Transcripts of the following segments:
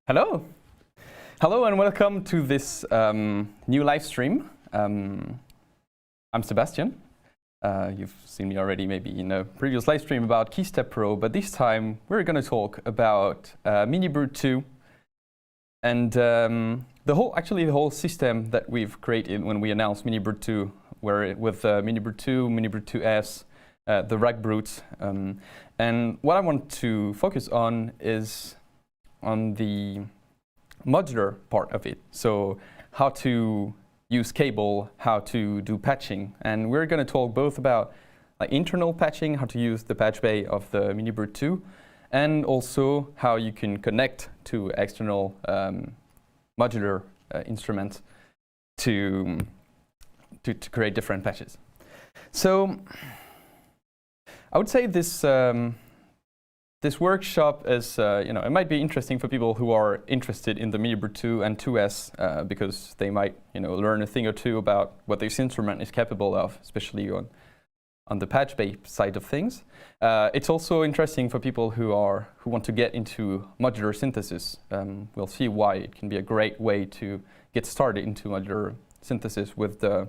Hello! Hello and welcome to this new live stream. I'm Sebastien. You've seen me already maybe in a previous live stream about KeyStep Pro, but this time we're going to talk about MiniBrute 2 and the whole system that we've created when we announced MiniBrute 2, where with MiniBrute 2, MiniBrute 2S, the rack brutes. And what I want to focus on is on the modular part of it. So how to use cable, how to do patching. And we're going to talk both about internal patching, how to use the patch bay of the MiniBrute 2, and also how you can connect to external modular instruments to create different patches. So I would say this this workshop is, it might be interesting for people who are interested in the MiniBrute 2 and 2S because they might, learn a thing or two about what this instrument is capable of, especially on the patch bay side of things. It's also interesting for people who want to get into modular synthesis. We'll see why it can be a great way to get started into modular synthesis with the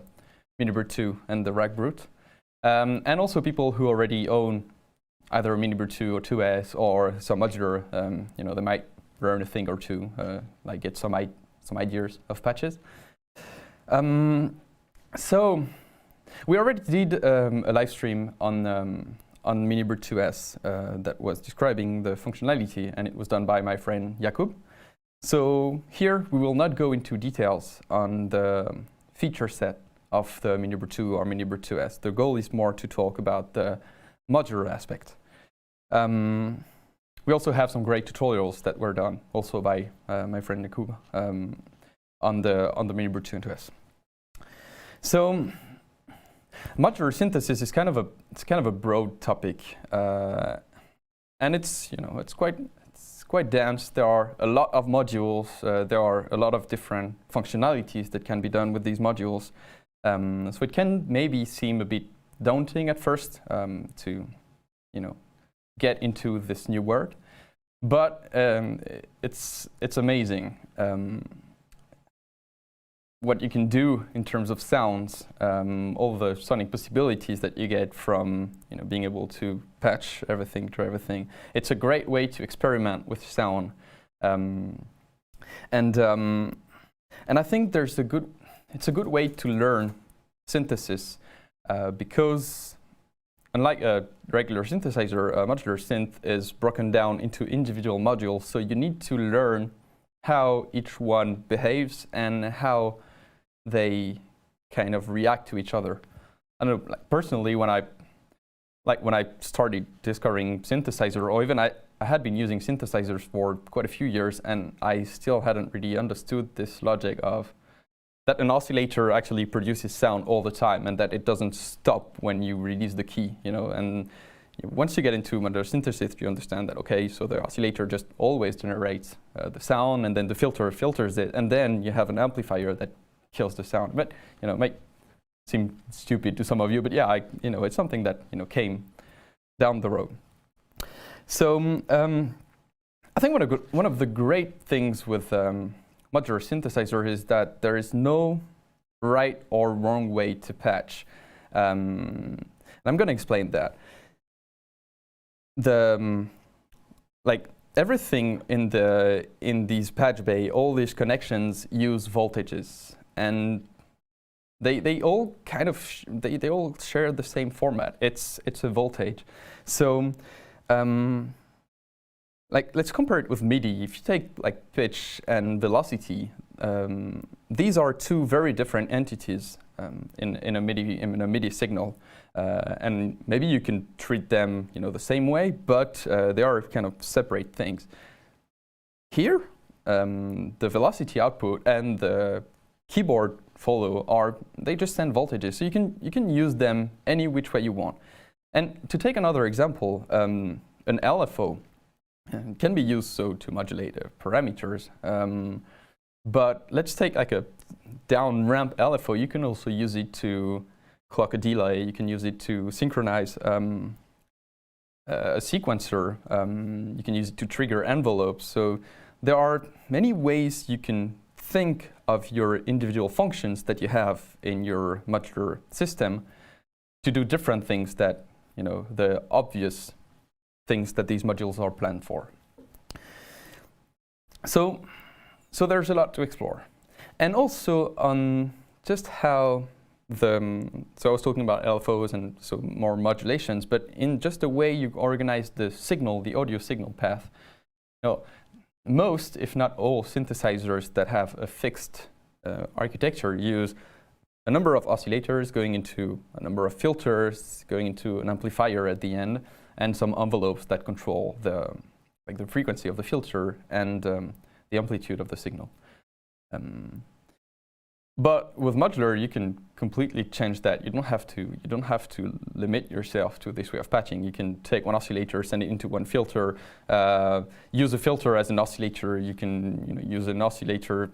MiniBrute 2 and the rack brute. And also people who already own either a MiniBrute 2 or 2S or some modular, they might learn a thing or two, get some ideas of patches. So we already did a live stream on MiniBrute 2S that was describing the functionality, and it was done by my friend Jakub. So here we will not go into details on the feature set of the MiniBrute 2 or MiniBrute 2S. The goal is more to talk about the modular aspect. We also have some great tutorials that were done also by my friend Jakub on the MiniBrute 2 and 2S. So modular synthesis is kind of a broad topic, and it's quite dense. There are a lot of modules. There are a lot of different functionalities that can be done with these modules. So it can maybe seem a bit daunting at first to, get into this new world, but it's amazing what you can do in terms of sounds, all the sonic possibilities that you get from being able to patch everything to everything. It's a great way to experiment with sound, and I think it's a good way to learn synthesis because unlike a regular synthesizer, a modular synth is broken down into individual modules, so you need to learn how each one behaves and how they kind of react to each other. I don't know, personally, when I started discovering synthesizer, or even I had been using synthesizers for quite a few years, and I still hadn't really understood this logic of that an oscillator actually produces sound all the time, and that it doesn't stop when you release the key, And once you get into modular synthesis, you understand that, okay, so the oscillator just always generates the sound, and then the filter filters it, and then you have an amplifier that kills the sound. But it might seem stupid to some of you, but yeah, it's something that came down the road. So I think one of the great things with modular synthesizer is that there is no right or wrong way to patch. And I'm going to explain that. Everything in these patch bay, all these connections use voltages, and they all they all share the same format. It's a voltage. So let's compare it with MIDI. If you take pitch and velocity, these are two very different entities in a MIDI signal, and maybe you can treat them the same way, but they are kind of separate things. Here, the velocity output and the keyboard follow they just send voltages, so you can use them any which way you want. And to take another example, an LFO can be used to modulate parameters, but let's take a down ramp LFO. You can also use it to clock a delay. You can use it to synchronize a sequencer. You can use it to trigger envelopes. So there are many ways you can think of your individual functions that you have in your modular system to do different things that, the obvious things that these modules are planned for. So there's a lot to explore. And also on just how so I was talking about Lfos and so more modulations, but in just the way you organize the signal, the audio signal path, most, if not all, synthesizers that have a fixed architecture use a number of oscillators going into a number of filters, going into an amplifier at the end, and some envelopes that control the frequency of the filter and the amplitude of the signal. But with modular, you can completely change that. You don't have to limit yourself to this way of patching. You can take one oscillator, send it into one filter, use a filter as an oscillator. You can use an oscillator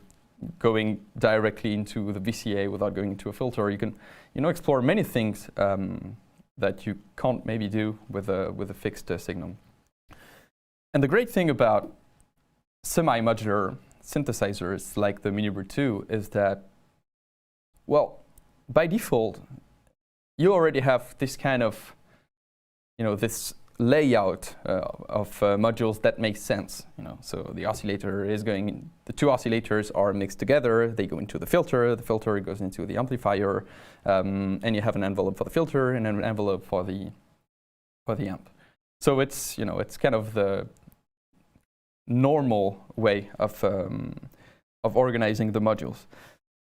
going directly into the VCA without going into a filter. You can explore many things that you can't maybe do with a fixed signal. And the great thing about semi-modular synthesizers like the MiniBrute 2 is that, well, by default, you already have this kind of, this layout of modules that makes sense. So the oscillator is going in, the two oscillators are mixed together. They go into the filter goes into the amplifier, and you have an envelope for the filter and an envelope for the amp. So it's it's kind of the normal way of organizing the modules.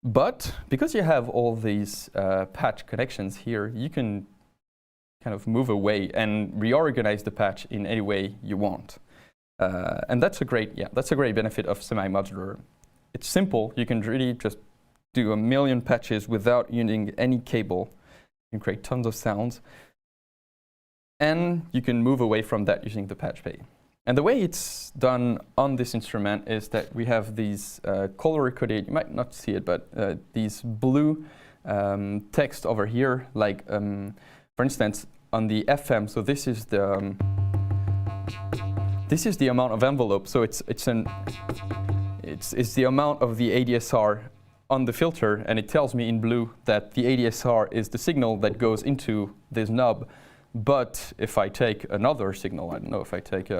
But because you have all these patch connections here, you can kind of move away and reorganize the patch in any way you want. And that's a great benefit of semi-modular. It's simple. You can really just do a million patches without using any cable. You can create tons of sounds. And you can move away from that using the patch bay. And the way it's done on this instrument is that we have these color-coded, you might not see it, but these blue text over here, like, for instance, on the FM, so this is the amount of envelope, so it's the amount of the ADSR on the filter, and it tells me in blue that the ADSR is the signal that goes into this knob. But if I take another signal, I don't know, if I take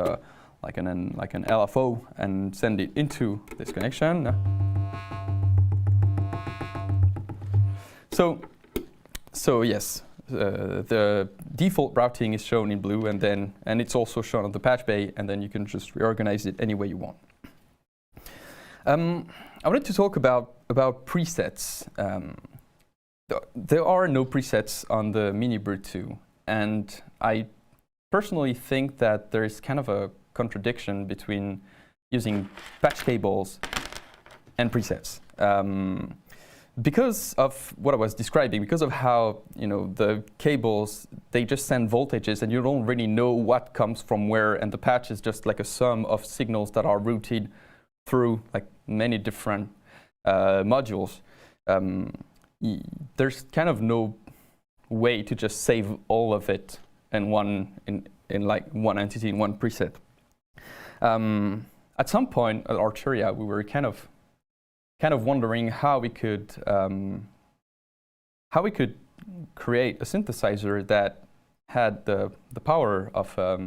like an LFO and send it into this connection. So yes, the default routing is shown in blue, and it's also shown on the patch bay, and then you can just reorganize it any way you want. I wanted to talk about presets. There are no presets on the MiniBrute 2. And I personally think that there is kind of a contradiction between using patch cables and presets. Because of what I was describing, because of how the cables, they just send voltages and you don't really know what comes from where, and the patch is just like a sum of signals that are routed through like many different modules. There's kind of no way to just save all of it in one entity, in one preset. At some point at Arturia, we were kind of wondering how we could create a synthesizer that had the power of a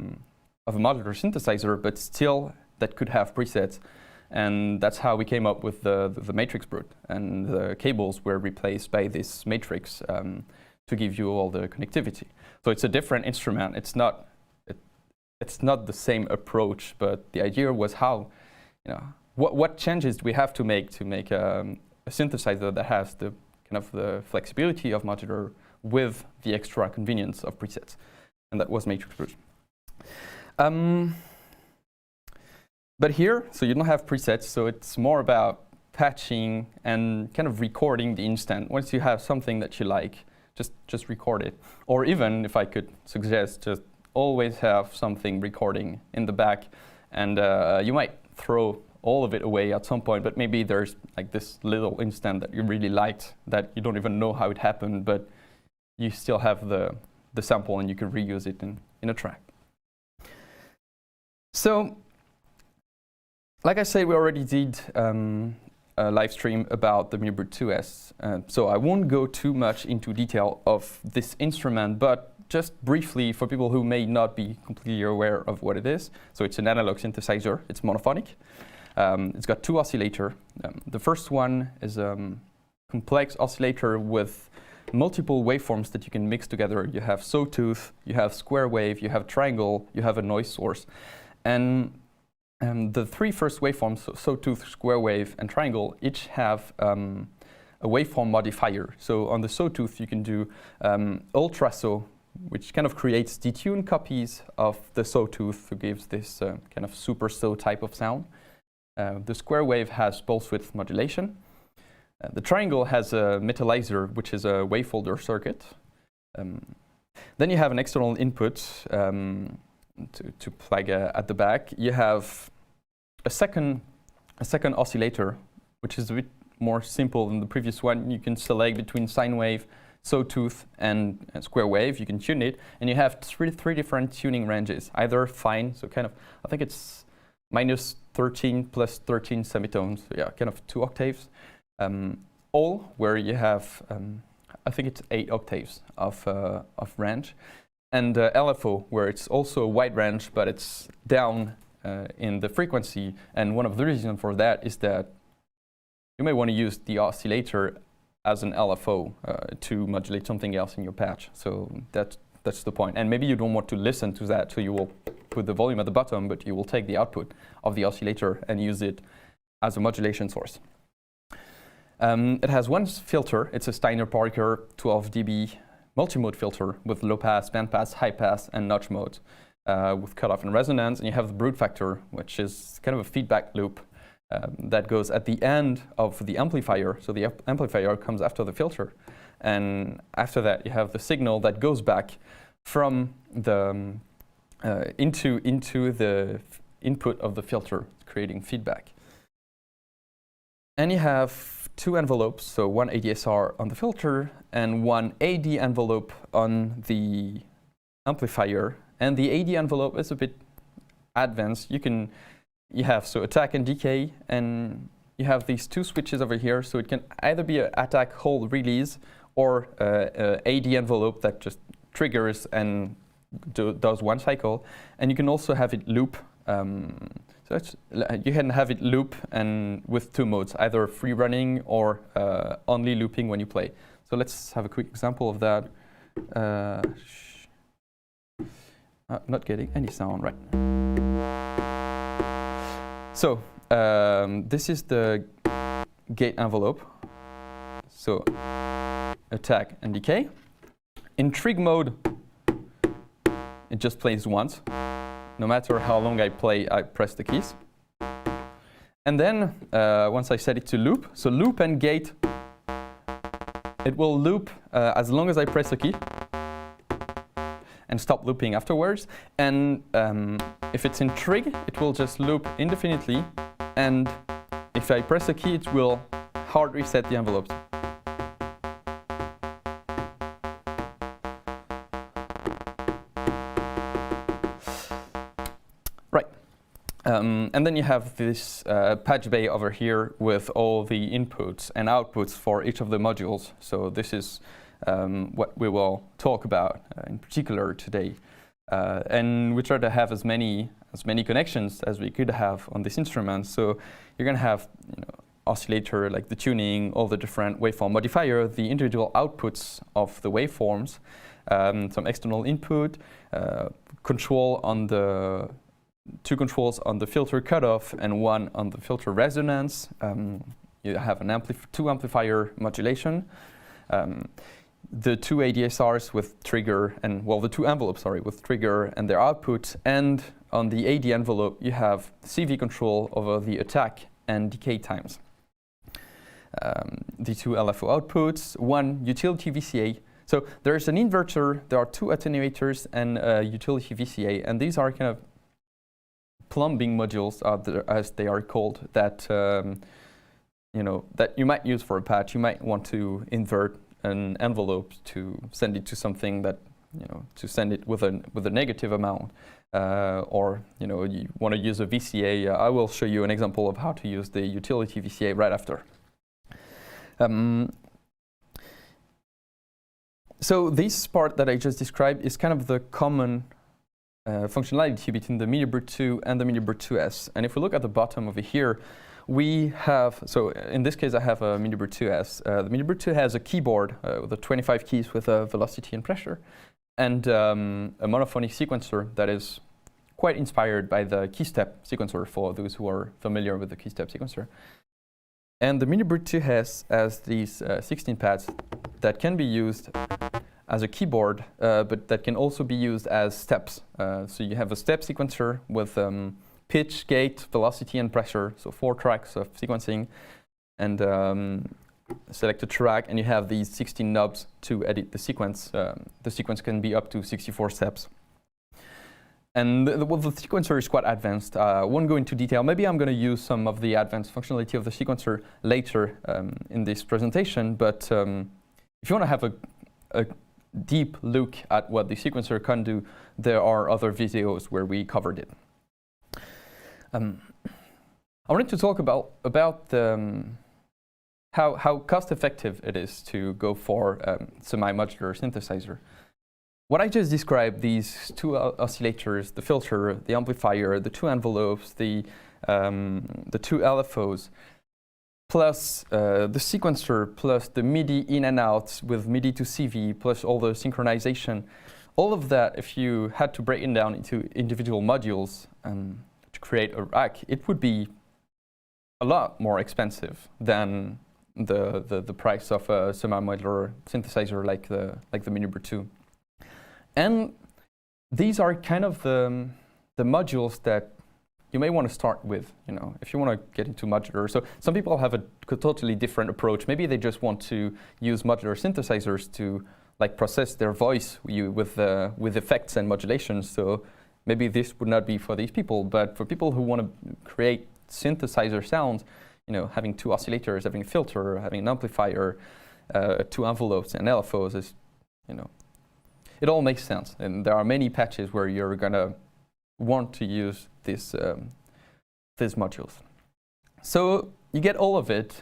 modular synthesizer, but still that could have presets. And that's how we came up with the matrix brute, and the cables were replaced by this matrix to give you all the connectivity. So it's a different instrument. It's not the same approach, but the idea was how, what changes do we have to make a synthesizer that has the kind of the flexibility of modular with the extra convenience of presets, and that was matrix brute. But here, so you don't have presets, so it's more about patching and kind of recording the instant. Once you have something that you like, just record it. Or even, if I could suggest, just always have something recording in the back, and you might throw all of it away at some point, but maybe there's like this little instant that you really liked that you don't even know how it happened, but you still have the sample and you can reuse it in a track. So like I said, we already did a live stream about the MiniBrute 2S, so I won't go too much into detail of this instrument, but just briefly for people who may not be completely aware of what it is. So it's an analog synthesizer, it's monophonic. It's got two oscillators. The first one is a complex oscillator with multiple waveforms that you can mix together. You have sawtooth, you have square wave, you have triangle, you have a noise source. And the three first waveforms, so sawtooth, square wave, and triangle, each have a waveform modifier. So on the sawtooth, you can do ultrasaw, which kind of creates detuned copies of the sawtooth, who gives this kind of super saw type of sound. The square wave has pulse width modulation. The triangle has a metallizer, which is a wavefolder circuit. Then you have an external input to plug at the back. You have a second oscillator, which is a bit more simple than the previous one. You can select between sine wave, sawtooth, and square wave. You can tune it, and you have three different tuning ranges. Either fine, so kind of, I think it's -13 plus 13 semitones, so yeah, kind of 2 octaves. All where you have, I think it's 8 octaves of range, and LFO, where it's also a wide range, but it's down in the frequency. And one of the reasons for that is that you may want to use the oscillator as an LFO to modulate something else in your patch. So that's the point. And maybe you don't want to listen to that, so you will put the volume at the bottom, but you will take the output of the oscillator and use it as a modulation source. It has one filter. It's a Steiner-Parker 12 dB multimode filter with low pass, band pass, high pass, and notch mode with cutoff and resonance. And you have the brute factor, which is kind of a feedback loop that goes at the end of the amplifier. So the amplifier comes after the filter. And after that, you have the signal that goes back from the into the input of the filter, creating feedback. And you have 2 envelopes, so one ADSR on the filter and one AD envelope on the amplifier. And the AD envelope is a bit advanced. You have so attack and decay, and you have these 2 switches over here, so it can either be an attack, hold, release, or AD envelope that just triggers and does 1 cycle. And you can also have it loop. So you can have it loop and with 2 modes, either free running or only looping when you play. So let's have a quick example of that. Not getting any sound, right? So this is the gate envelope. So attack and decay. In trig mode, it just plays once. No matter how long I play, I press the keys. And then once I set it to loop, so loop and gate, it will loop as long as I press a key and stop looping afterwards. And if it's in trig, it will just loop indefinitely. And if I press a key, it will hard reset the envelopes. And then you have this patch bay over here with all the inputs and outputs for each of the modules. So this is what we will talk about in particular today. And we try to have as many connections as we could have on this instrument. So you're going to have oscillator, like the tuning, all the different waveform modifier, the individual outputs of the waveforms, some external input, control on the 2 controls on the filter cutoff and 1 on the filter resonance. You have an 2 amplifier modulation. The 2 ADSRs with trigger and, well, the 2 envelopes, sorry, with trigger and their output. And on the AD envelope, you have CV control over the attack and decay times. The 2 LFO outputs, 1 utility VCA. So there's an inverter, there are 2 attenuators and a utility VCA, and these are kind of plumbing modules, as they are called, that that you might use for a patch. You might want to invert an envelope to send it to something that to send it with a negative amount, or you want to use a VCA. I will show you an example of how to use the utility VCA right after. So this part that I just described is kind of the common functionality between the MiniBrute 2 and the MiniBrute 2S. And if we look at the bottom over here, we have, so in this case I have a MiniBrute 2S. The MiniBrute 2 has a keyboard with the 25 keys with a velocity and pressure, and a monophonic sequencer that is quite inspired by the keystep sequencer, for those who are familiar with the keystep sequencer. And the MiniBrute 2 has these 16 pads that can be used as a keyboard, but that can also be used as steps. So you have a step sequencer with pitch, gate, velocity, and pressure, so 4 tracks of sequencing, and select a track, and you have these 16 knobs to edit the sequence. The sequence can be up to 64 steps. And the sequencer is quite advanced. I won't go into detail. Maybe I'm going to use some of the advanced functionality of the sequencer later in this presentation. But if you want to have a deep look at what the sequencer can do, there are other videos where we covered it. I wanted to talk about how cost-effective it is to go for semi-modular synthesizer. What I just described, these 2 oscillators, the filter, the amplifier, the 2 envelopes, the 2 Lfos, plus the sequencer, plus the MIDI in and out with MIDI to CV, plus all the synchronization, all of that, if you had to break it down into individual modules to create a rack, it would be a lot more expensive than the price of a semi-modular synthesizer like the MiniBrute 2. And these are kind of the modules that you may want to start with, if you want to get into modular. So some people have a totally different approach. Maybe they just want to use modular synthesizers to process their voice with effects and modulation. So maybe this would not be for these people. But for people who want to create synthesizer sounds, having 2 oscillators, having a filter, having an amplifier, 2 envelopes, and Lfos is, it all makes sense. And there are many patches where you're going to want to use these modules. So you get all of it,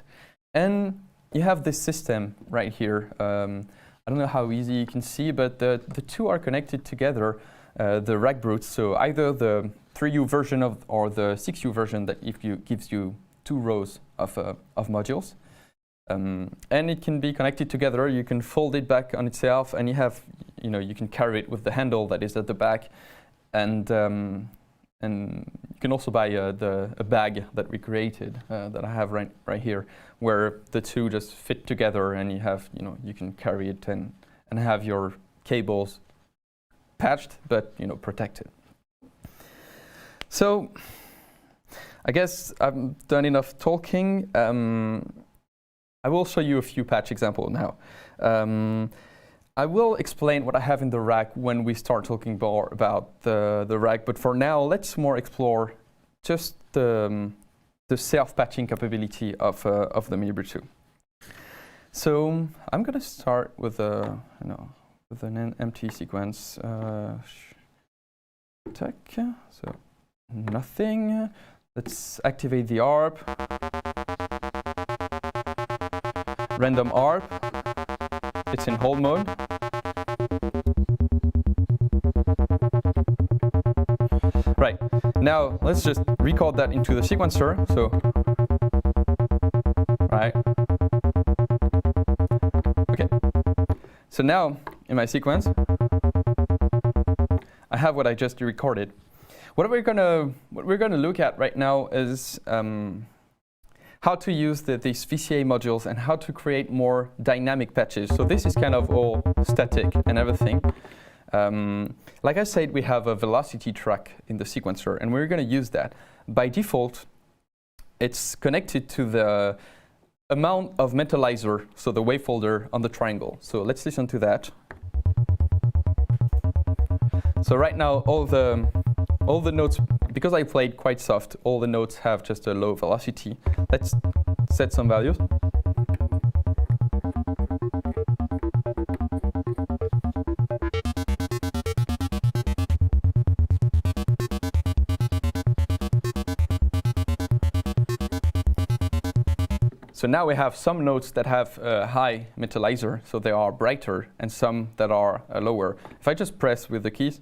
and you have this system right here. I don't know how easy you can see, but the 2 are connected together, the rack brutes. So either the 3U version or the 6U version that gives you 2 rows of modules. And it can be connected together. You can fold it back on itself, and you can carry it with the handle that is at the back, and you can also buy a bag that we created that I have right here, where the 2 just fit together, and you can carry it and have your cables patched but protected. So I guess I've done enough talking. I will show you a few patch examples now. I will explain what I have in the rack when we start talking more about the rack, but for now, let's more explore just the self-patching capability of the MiniBrute 2. So I'm going to start with with an empty sequence. So nothing. Let's activate the ARP. Random ARP. It's in hold mode. Right, now let's just record that into the sequencer. So, right. Okay. So now in my sequence, I have what I just recorded. What we're gonna look at right now is how to use these VCA modules and how to create more dynamic patches. So this is kind of all static and everything. Like I said, we have a velocity track in the sequencer, and we're going to use that. By default, it's connected to the amount of mentalizer, so the wave folder on the triangle. So let's listen to that. So right now, all the notes, because I played quite soft, all the notes have just a low velocity. Let's set some values. So now we have some notes that have a high metallizer, so they are brighter, and some that are lower. If I just press with the keys,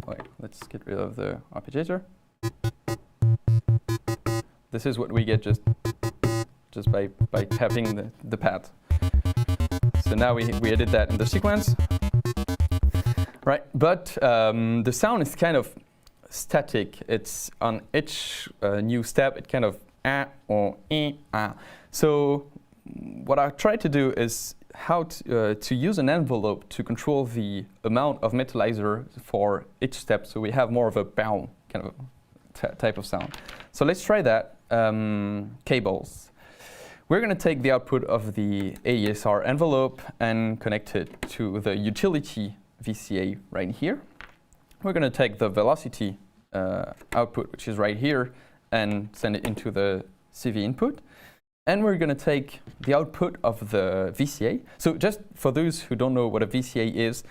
wait, let's get rid of the arpeggiator. This is what we get just by tapping the pad. So now we edit that in the sequence. Right, but the sound is kind of static. It's on each new step, it kind of or So what I try to do is how to use an envelope to control the amount of metallizer for each step, so we have more of a bow kind of type of sound. So let's try that. Cables. We're going to take the output of the AESR envelope and connect it to the utility VCA right here. We're going to take the velocity output, which is right here, and send it into the CV input. And we're going to take the output of the VCA. So just for those who don't know what a VCA is,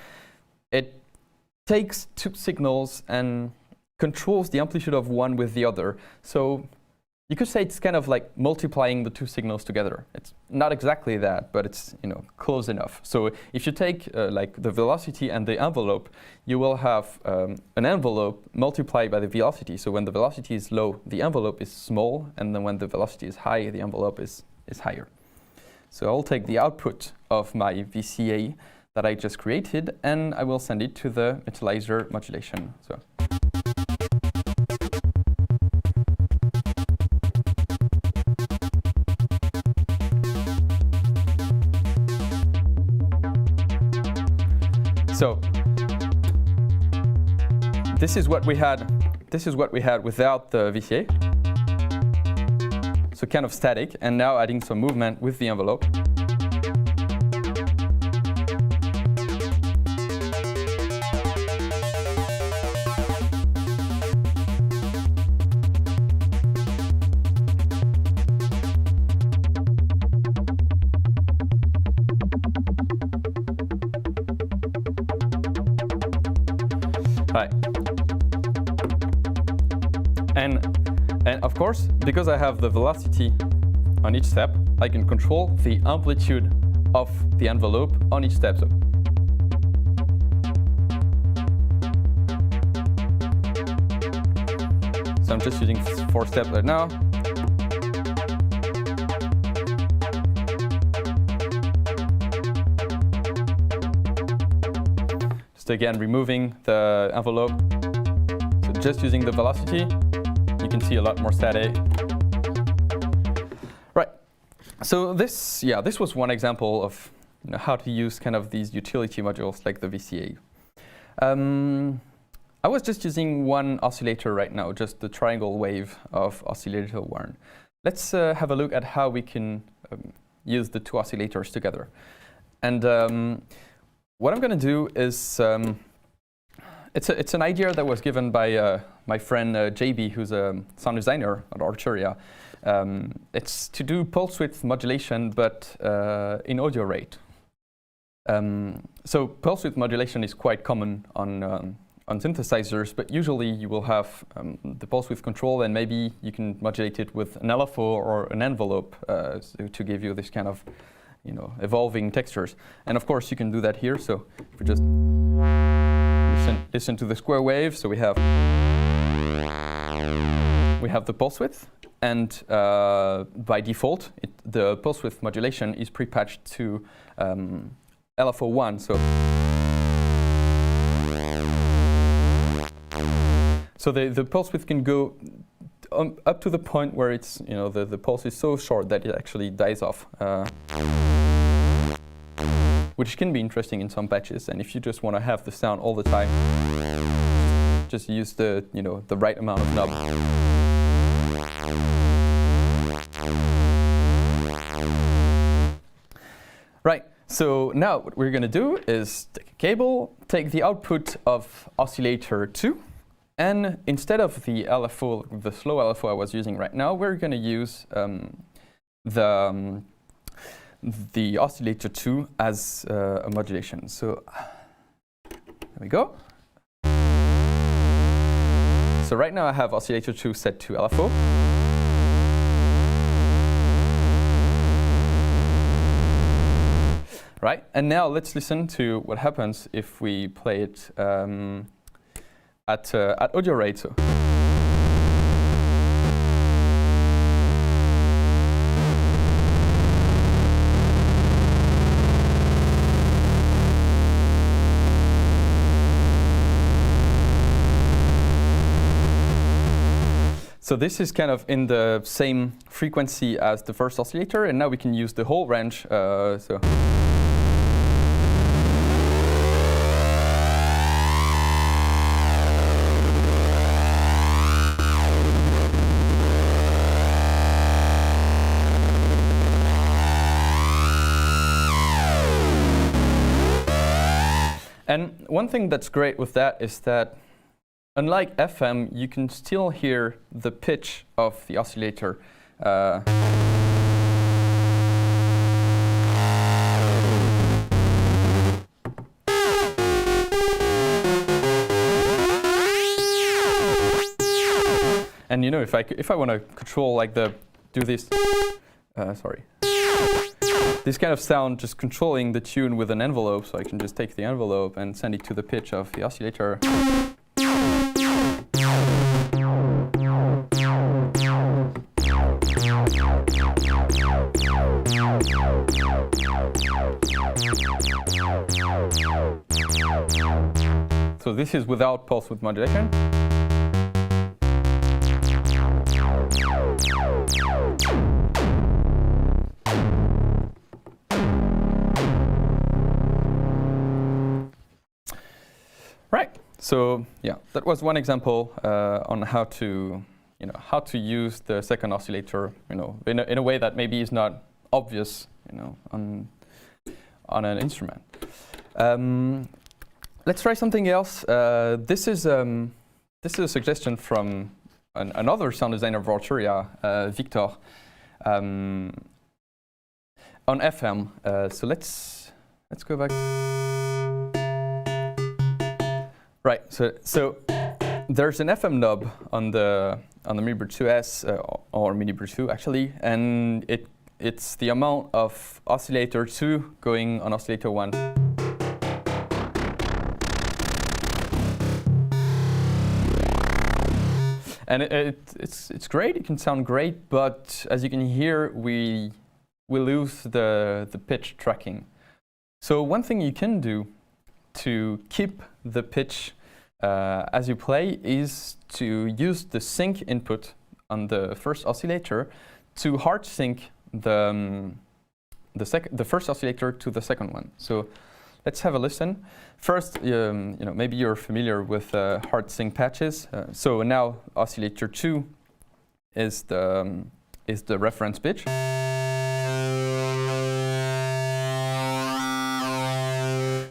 it takes two signals and controls the amplitude of one with the other. So you could say it's kind of like multiplying the two signals together. It's not exactly that, but it's close enough. So if you take like the velocity and the envelope, you will have an envelope multiplied by the velocity. So when the velocity is low, the envelope is small, and then when the velocity is high, the envelope is higher. So I'll take the output of my VCA that I just created, and I will send it to the metallizer modulation. So this is what we had. This is what we had without the VCA. So kind of static, and now adding some movement with the envelope. Right. And of course, because I have the velocity on each step, I can control the amplitude of the envelope on each step. So I'm just using 4 steps right now. Again, removing the envelope. So just using the velocity, you can see a lot more static. Right. So this was one example of how to use kind of these utility modules like the VCA. I was just using one oscillator right now, just the triangle wave of Oscillator 1. Let's have a look at how we can use the two oscillators together. And what I'm going to do is, it's an idea that was given by my friend JB, who's a sound designer at Arturia. It's to do pulse width modulation, but in audio rate. So pulse width modulation is quite common on synthesizers, but usually you will have the pulse width control, and maybe you can modulate it with an LFO or an envelope to give you this kind of evolving textures. And of course you can do that here. So if we just listen to the square wave, so we have the pulse width, and by default the pulse width modulation is pre-patched to LFO1. So the pulse width can go up to the point where it's the pulse is so short that it actually dies off, which can be interesting in some patches. And if you just want to have the sound all the time, just use the the right amount of knob. Right. So now what we're going to do is take a cable, take the output of Oscillator 2. And instead of the LFO, the slow LFO I was using right now, we're going to use the Oscillator 2 as a modulation. So there we go. So right now I have Oscillator 2 set to LFO. Right, and now let's listen to what happens if we play it at audio rate. So this is kind of in the same frequency as the first oscillator, and now we can use the whole range. And one thing that's great with that is that unlike FM, you can still hear the pitch of the oscillator. And you know, if I want to control like do this, this kind of sound, just controlling the tune with an envelope, so I can just take the envelope and send it to the pitch of the oscillator. So this is without pulse width modulation. Right. So yeah, that was one example on how to use the second oscillator, in a way that maybe is not obvious, on an instrument. Let's try something else. This is a suggestion from another sound designer of Rochard, Victor, on FM. So let's go back. Right. So there's an FM knob on the MiniBrute 2S or MiniBrute 2 actually, and it's the amount of oscillator 2 going on oscillator 1. And it's great. It can sound great, but as you can hear, we lose the pitch tracking. So one thing you can do to keep the pitch as you play is to use the sync input on the first oscillator to hard sync the first oscillator to the second one. So let's have a listen. First, maybe you're familiar with hard sync patches. So now oscillator 2 is the reference pitch.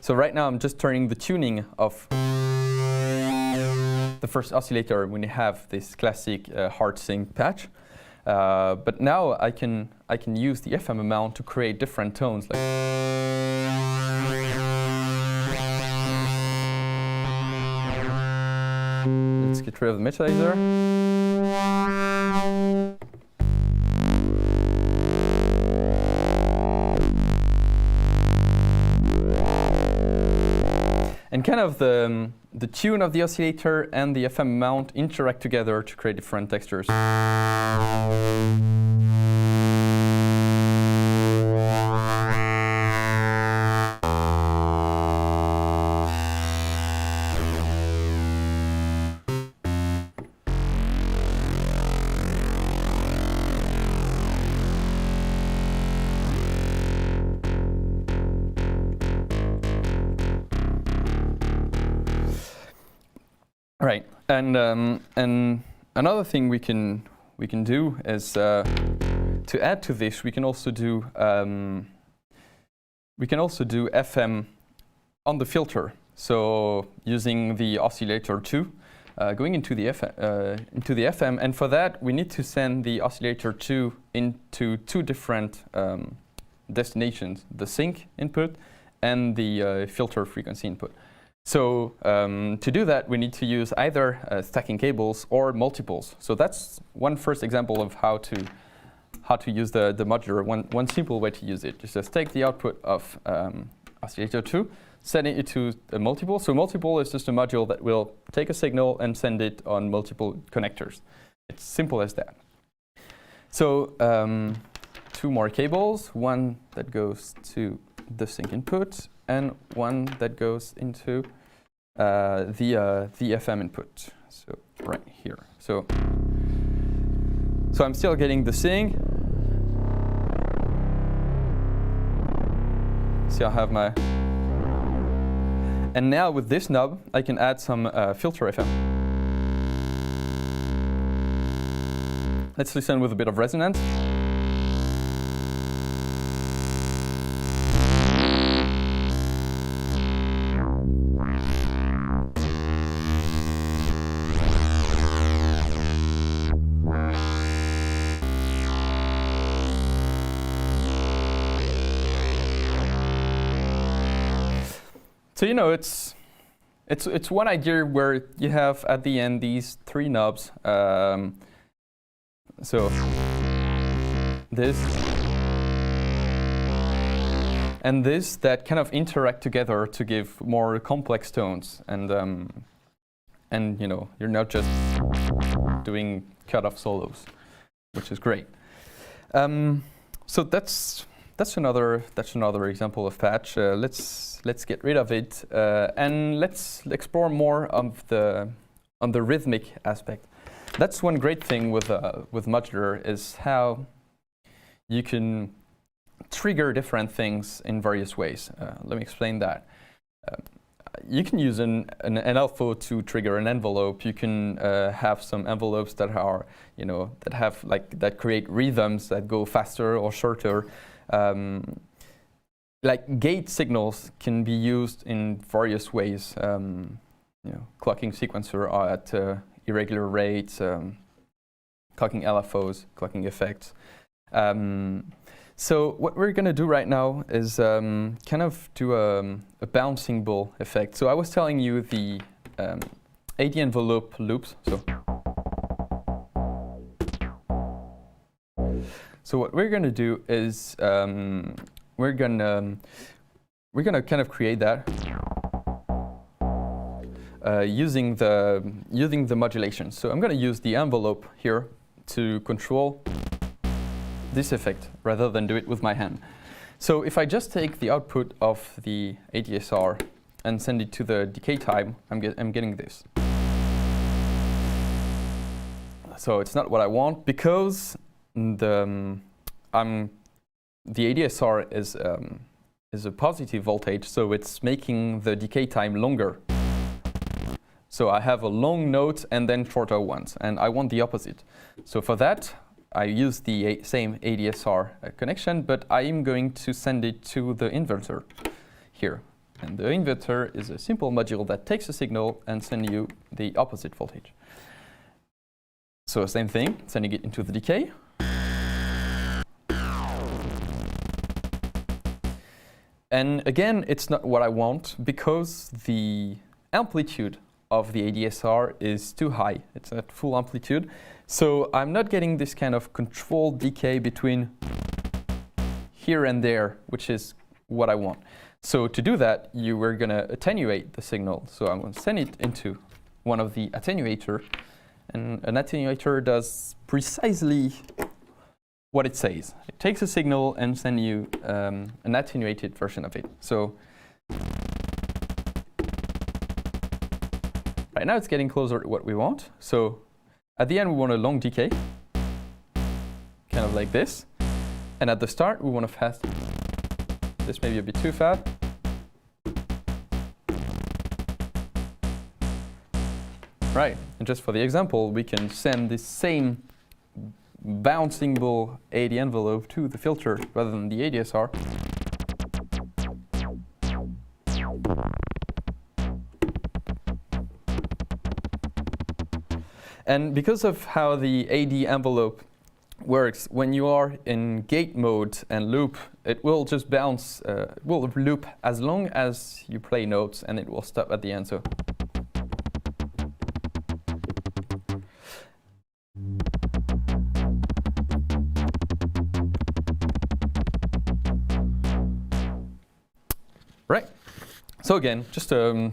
So right now I'm just turning the tuning of the first oscillator when you have this classic hard sync patch. But now I can use the FM amount to create different tones. Let's get rid of the metalizer. And kind of the tune of the oscillator and the FM mount interact together to create different textures. Right, and another thing we can do is to add to this. We can also do FM on the filter. So using the oscillator 2, going into the FM, and for that we need to send the oscillator 2 into two different destinations: the sync input and the filter frequency input. So to do that, we need to use either stacking cables or multiples. So that's one first example of how how to use the modular. One simple way to use it is just take the output of Oscillator 2, send it to a multiple. So multiple is just a module that will take a signal and send it on multiple connectors. It's simple as that. So 2 more cables, one that goes to the sync input and one that goes into the FM input. So right here. So I'm still getting the sync. See, I have my. And now with this knob, I can add some filter FM. Let's listen with a bit of resonance. So it's one idea where you have at the end these 3 knobs. So this and this that kind of interact together to give more complex tones, and you're not just doing cut-off solos, which is great. So that's another example of patch. Let's get rid of it and let's explore more on the rhythmic aspect. That's one great thing with modular is how you can trigger different things in various ways. Let me explain that. You can use an Lfos to trigger an envelope. You can have some envelopes that are that create rhythms that go faster or shorter. Like gate signals can be used in various ways. Clocking sequencer at irregular rates, clocking Lfos, clocking effects. So what we're going to do right now is kind of do a bouncing ball effect. So I was telling you the AD envelope loops. So what we're going to do is we're gonna kind of create that using the modulation. So I'm going to use the envelope here to control this effect rather than do it with my hand. So if I just take the output of the ADSR and send it to the decay time, I'm getting this. So it's not what I want because the ADSR is a positive voltage, so it's making the decay time longer. So I have a long note and then shorter ones, and I want the opposite. So for that, I use the same ADSR connection, but I am going to send it to the inverter here. And the inverter is a simple module that takes a signal and sends you the opposite voltage. So same thing, sending it into the decay. And again, it's not what I want because the amplitude of the ADSR is too high. It's at full amplitude. So I'm not getting this kind of controlled decay between here and there, which is what I want. So to do that, you were going to attenuate the signal. So I'm going to send it into one of the attenuator. And an attenuator does precisely what it says. It takes a signal and sends you an attenuated version of it. So right now it's getting closer to what we want. So at the end we want a long decay, kind of like this. And at the start we want to fast. This may be a bit too fast. Right, and just for the example, we can send this same bouncing ball AD envelope to the filter rather than the ADSR. And because of how the AD envelope works, when you are in gate mode and loop, it will just bounce, will loop as long as you play notes, and it will stop at the end. So Right. So again, just a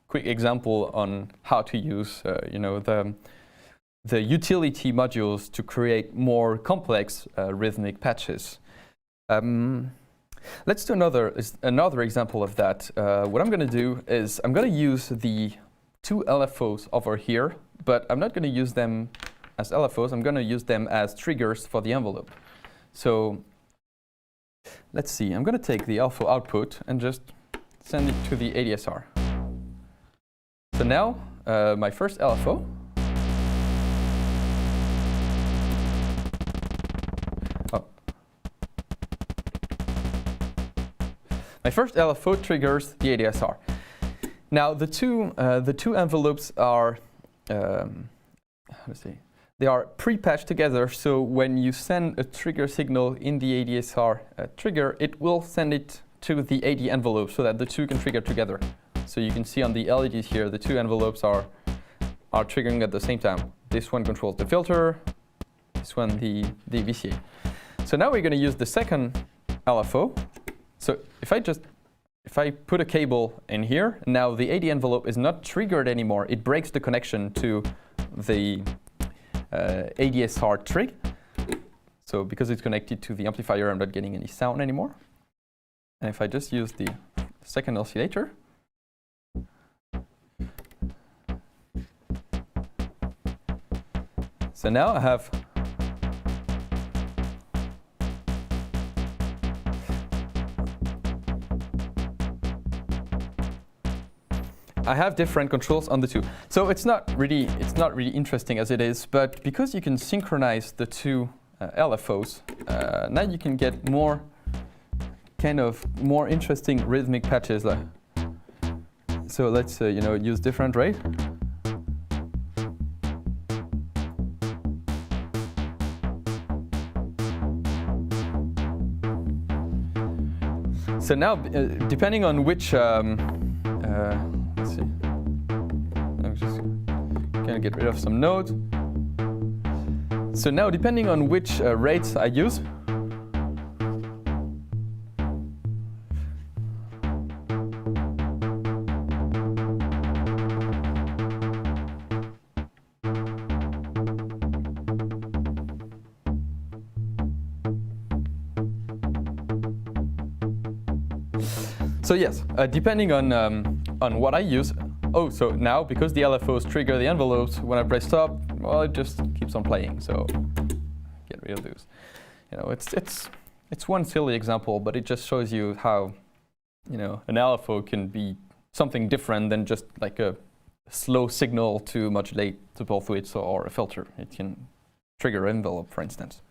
quick example on how to use, the utility modules to create more complex rhythmic patches. Let's do another example of that. What I'm going to do is I'm going to use the two LFOs over here, but I'm not going to use them as LFOs. I'm going to use them as triggers for the envelope. So let's see. I'm going to take the LFO output and just send it to the ADSR. So now my first LFO. My first LFO triggers the ADSR. Now the two envelopes are they are pre-patched together. So when you send a trigger signal in the ADSR trigger, it will send it to the AD envelope so that the two can trigger together. So you can see on the LEDs here, the two envelopes are triggering at the same time. This one controls the filter, this one the VCA. So now we're going to use the second LFO. So if I put a cable in here, now the AD envelope is not triggered anymore. It breaks the connection to the ADSR trig. So because it's connected to the amplifier, I'm not getting any sound anymore. And if I just use the second oscillator, so now I have different controls on the two. So it's not really interesting as it is, but because you can synchronize the two LFOs, now you can get more interesting rhythmic patches. So let's use different rate. So now, depending on which let's see. I'm just gonna get rid of some nodes. So now, depending on which rates I use, so yes, depending on what I use. Oh, so now because the LFOs trigger the envelopes, when I press stop, well, it just keeps on playing. So get rid of those. It's one silly example, but it just shows you how an LFO can be something different than just like a slow signal to modulate the pulse width or a filter. It can trigger an envelope, for instance.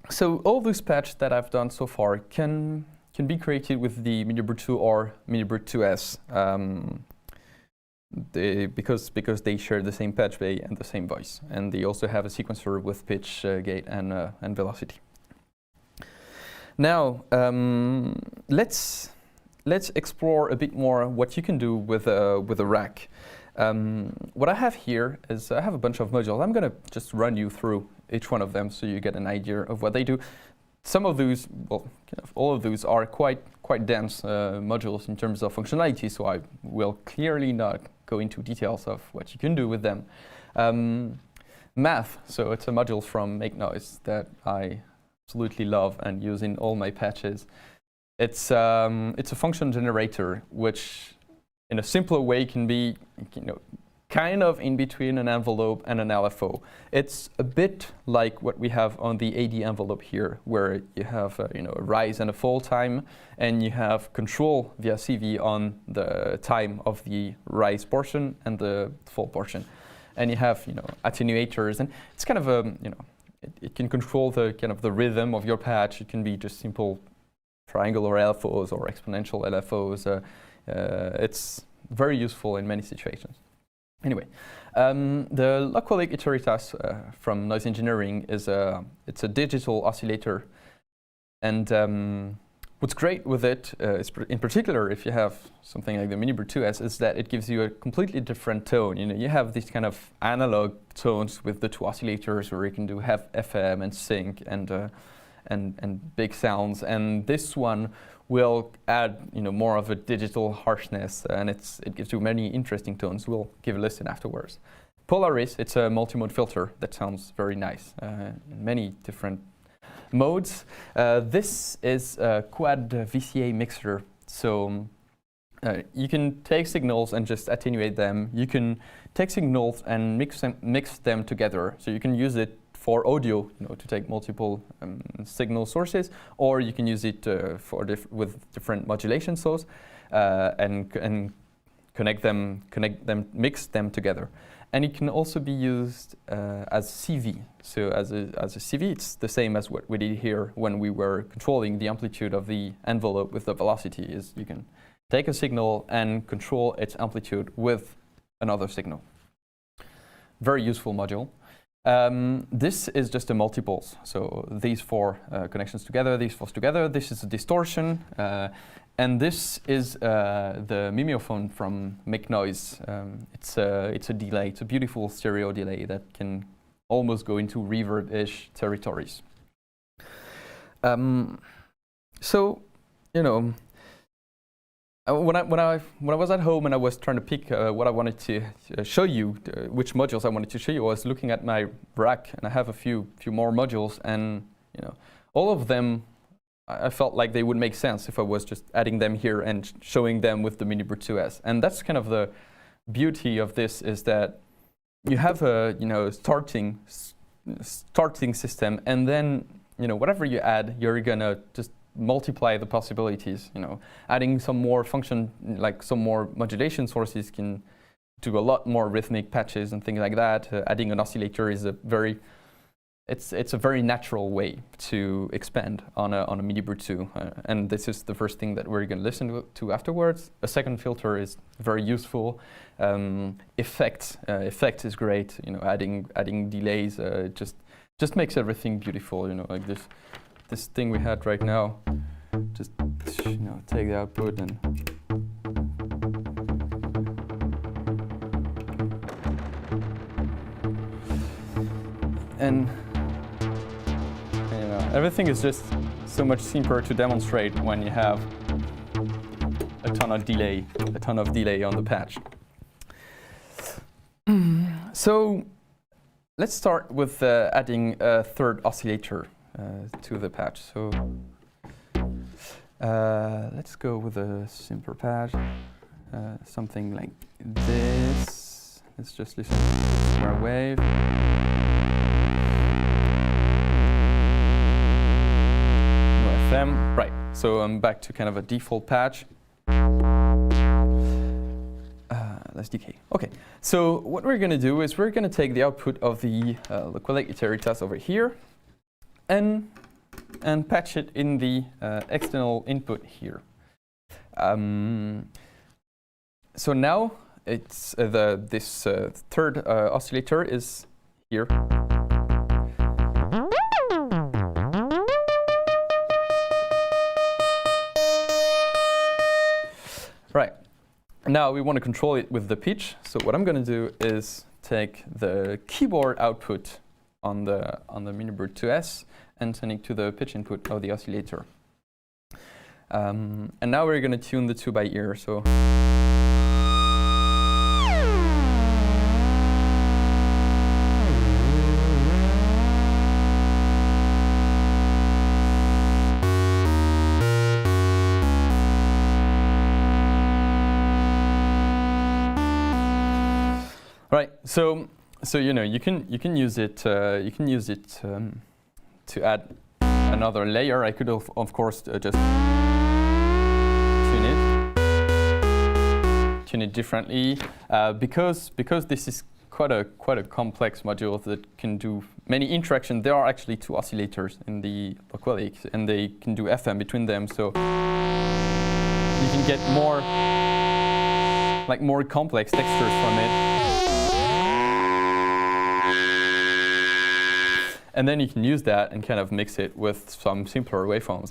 So all those patches that I've done so far can be created with the MiniBrute 2 or MiniBrute 2S because they share the same patch bay and the same voice, and they also have a sequencer with pitch, gate, and velocity. Now let's explore a bit more what you can do with a rack. What I have here is I have a bunch of modules. I'm going to just run you through each one of them so you get an idea of what they do. Some of those, well, all of those are quite dense modules in terms of functionality, so I will clearly not go into details of what you can do with them. Math, so it's a module from Make Noise that I absolutely love and use in all my patches. It's a function generator, which in a simpler way can be kind of in between an envelope and an LFO. It's a bit like what we have on the AD envelope here, where you have a rise and a fall time, and you have control via CV on the time of the rise portion and the fall portion, and you have attenuators, and it's kind of a it can control the the rhythm of your patch. It can be just simple triangular LFOs or exponential LFOs. It's very useful in many situations. Anyway, the Lockwood Iteratas from Noise Engineering it's a digital oscillator, and what's great with it, in particular if you have something like the MiniBrute 2S, is that it gives you a completely different tone. You have these kind of analog tones with the two oscillators, where you can do FM and sync and big sounds, and this one will add more of a digital harshness, and it gives you many interesting tones. We'll give a listen afterwards. Polaris, it's a multi-mode filter that sounds very nice in many different modes. This is a quad VCA mixer, so you can take signals and just attenuate them. You can take signals and mix them together, so you can use it for audio, to take multiple signal sources, or you can use it with different modulation sources and mix them together. And it can also be used as CV. So as a CV, it's the same as what we did here when we were controlling the amplitude of the envelope with the velocity. Is you can take a signal and control its amplitude with another signal. Very useful module. This is just a multipulse. So these four connections together, these four together. This is a distortion. And this is the mimeophone from Make Noise. It's a delay. It's a beautiful stereo delay that can almost go into reverb-ish territories. So, when I was at home and I was trying to pick what I wanted to show you, which modules I wanted to show you, I was looking at my rack, and I have a few more modules, and all of them, I felt like they would make sense if I was just adding them here and showing them with the MiniBrute 2S. And that's kind of the beauty of this, is that you have a starting system, and then whatever you add, you're gonna just multiply the possibilities. Adding some more function, like some more modulation sources, can do a lot more rhythmic patches and things like that. Adding an oscillator is it's a very natural way to expand on a MiniBrute 2, and this is the first thing that we're going to listen to afterwards. A second filter is very useful. Effect is great. Adding delays just makes everything beautiful. Like this thing we had right now. Just take the output and everything is just so much simpler to demonstrate when you have a ton of delay on the patch. So let's start with adding a third oscillator to the patch. So let's go with a simpler patch, something like this. Let's just listen to square wave. Right, so I'm back to kind of a default patch. Let's decay. Okay, so what we're going to do is we're going to take the output of the Localic Iteratas over here and patch it in the external input here. So now it's this third oscillator is here. Right, now we want to control it with the pitch. So what I'm going to do is take the keyboard output on the MiniBrute 2S and send it to the pitch input of the oscillator. And now we're going to tune the two by ear. So. Right, so you can use it to add another layer. I could of course just tune it differently because this is quite a complex module that can do many interactions. There are actually two oscillators in the Localic, and they can do FM between them, so you can get more complex textures from it. And then you can use that and kind of mix it with some simpler waveforms.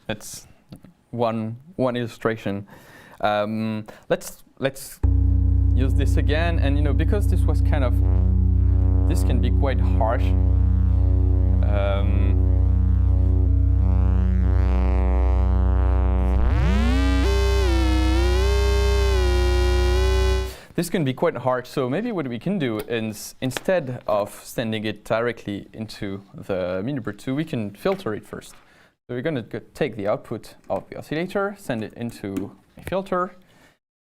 it's one illustration. Let's use this again, and because this was this can be quite harsh. This can be quite hard, so maybe what we can do is, instead of sending it directly into the MiniBrute 2, we can filter it first. So we're going to take the output of the oscillator, send it into a filter,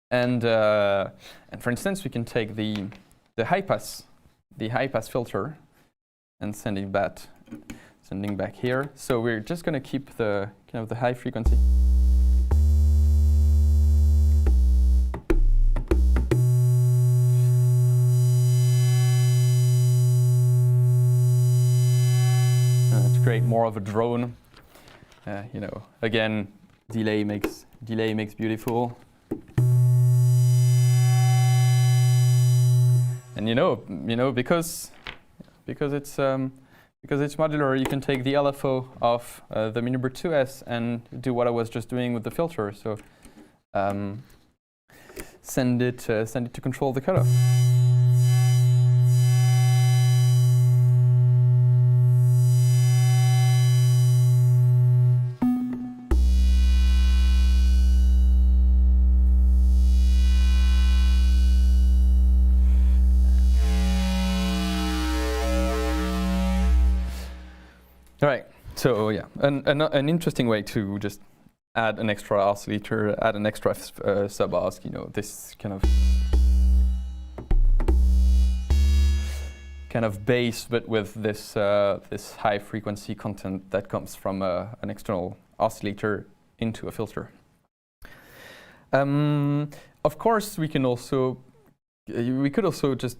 and for instance, we can take the high pass filter and sending back here. So we're just going to keep the the high frequency. Create more of a drone. Again, delay makes beautiful. And because it's modular, you can take the LFO of the MiniBrute 2S and do what I was just doing with the filter. So send it to control the cutoff. All right, so yeah, an interesting way to just add an extra oscillator, add an extra sub-osc, this kind of bass, but with this this high frequency content that comes from an external oscillator into a filter. Of course, we could also just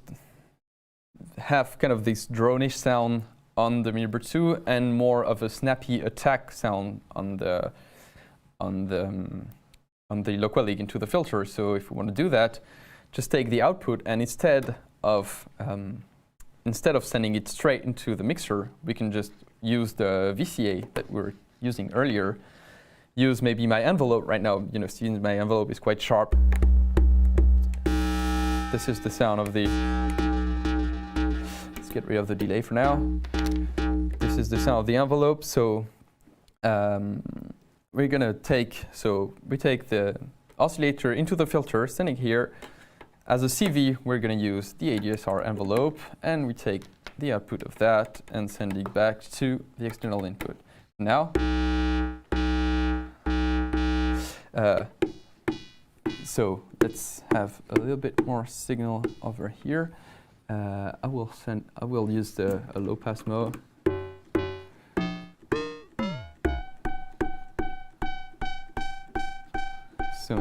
have this drone-ish sound on the MiniBrute 2 and more of a snappy attack sound on the low-quality into the filter. So if we want to do that, just take the output, and instead of sending it straight into the mixer, we can just use the VCA that we were using earlier. Use maybe my envelope right now. Since my envelope is quite sharp. This is the sound of the. Let's get rid of the delay for now. This is the sound of the envelope. So we're gonna take the oscillator into the filter, sending here. As a CV, we're gonna use the ADSR envelope, and we take the output of that and send it back to the external input. Now, so let's have a little bit more signal over here. I will use a low pass mode. So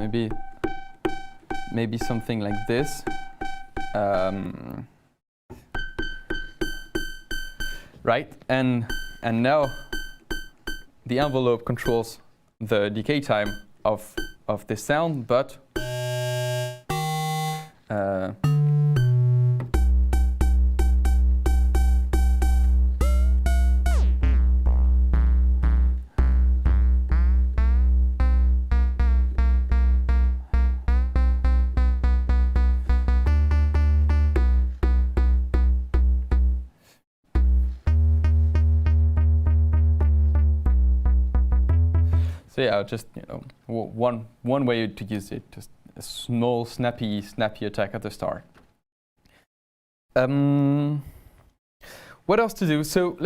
maybe something like this. Right, and now the envelope controls the decay time of this sound, but so yeah, just one way to use it, just a small snappy attack at the start. What else to do? So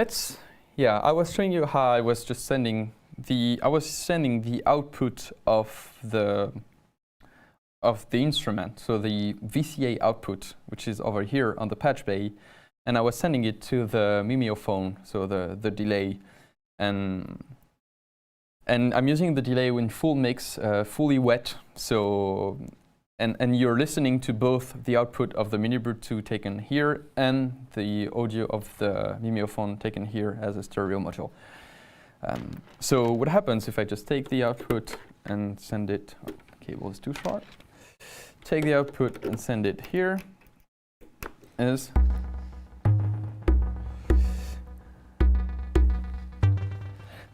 I was showing you how I was just sending the output of the instrument, so the VCA output, which is over here on the patch bay, and I was sending it to the mimeophone, so the delay, and I'm using the delay in full mix, fully wet. So, and you're listening to both the output of the MiniBrute 2 taken here and the audio of the mimeophone taken here as a stereo module. So what happens if I just take the output and send it? Oh, cable is too short. Take the output and send it here. Is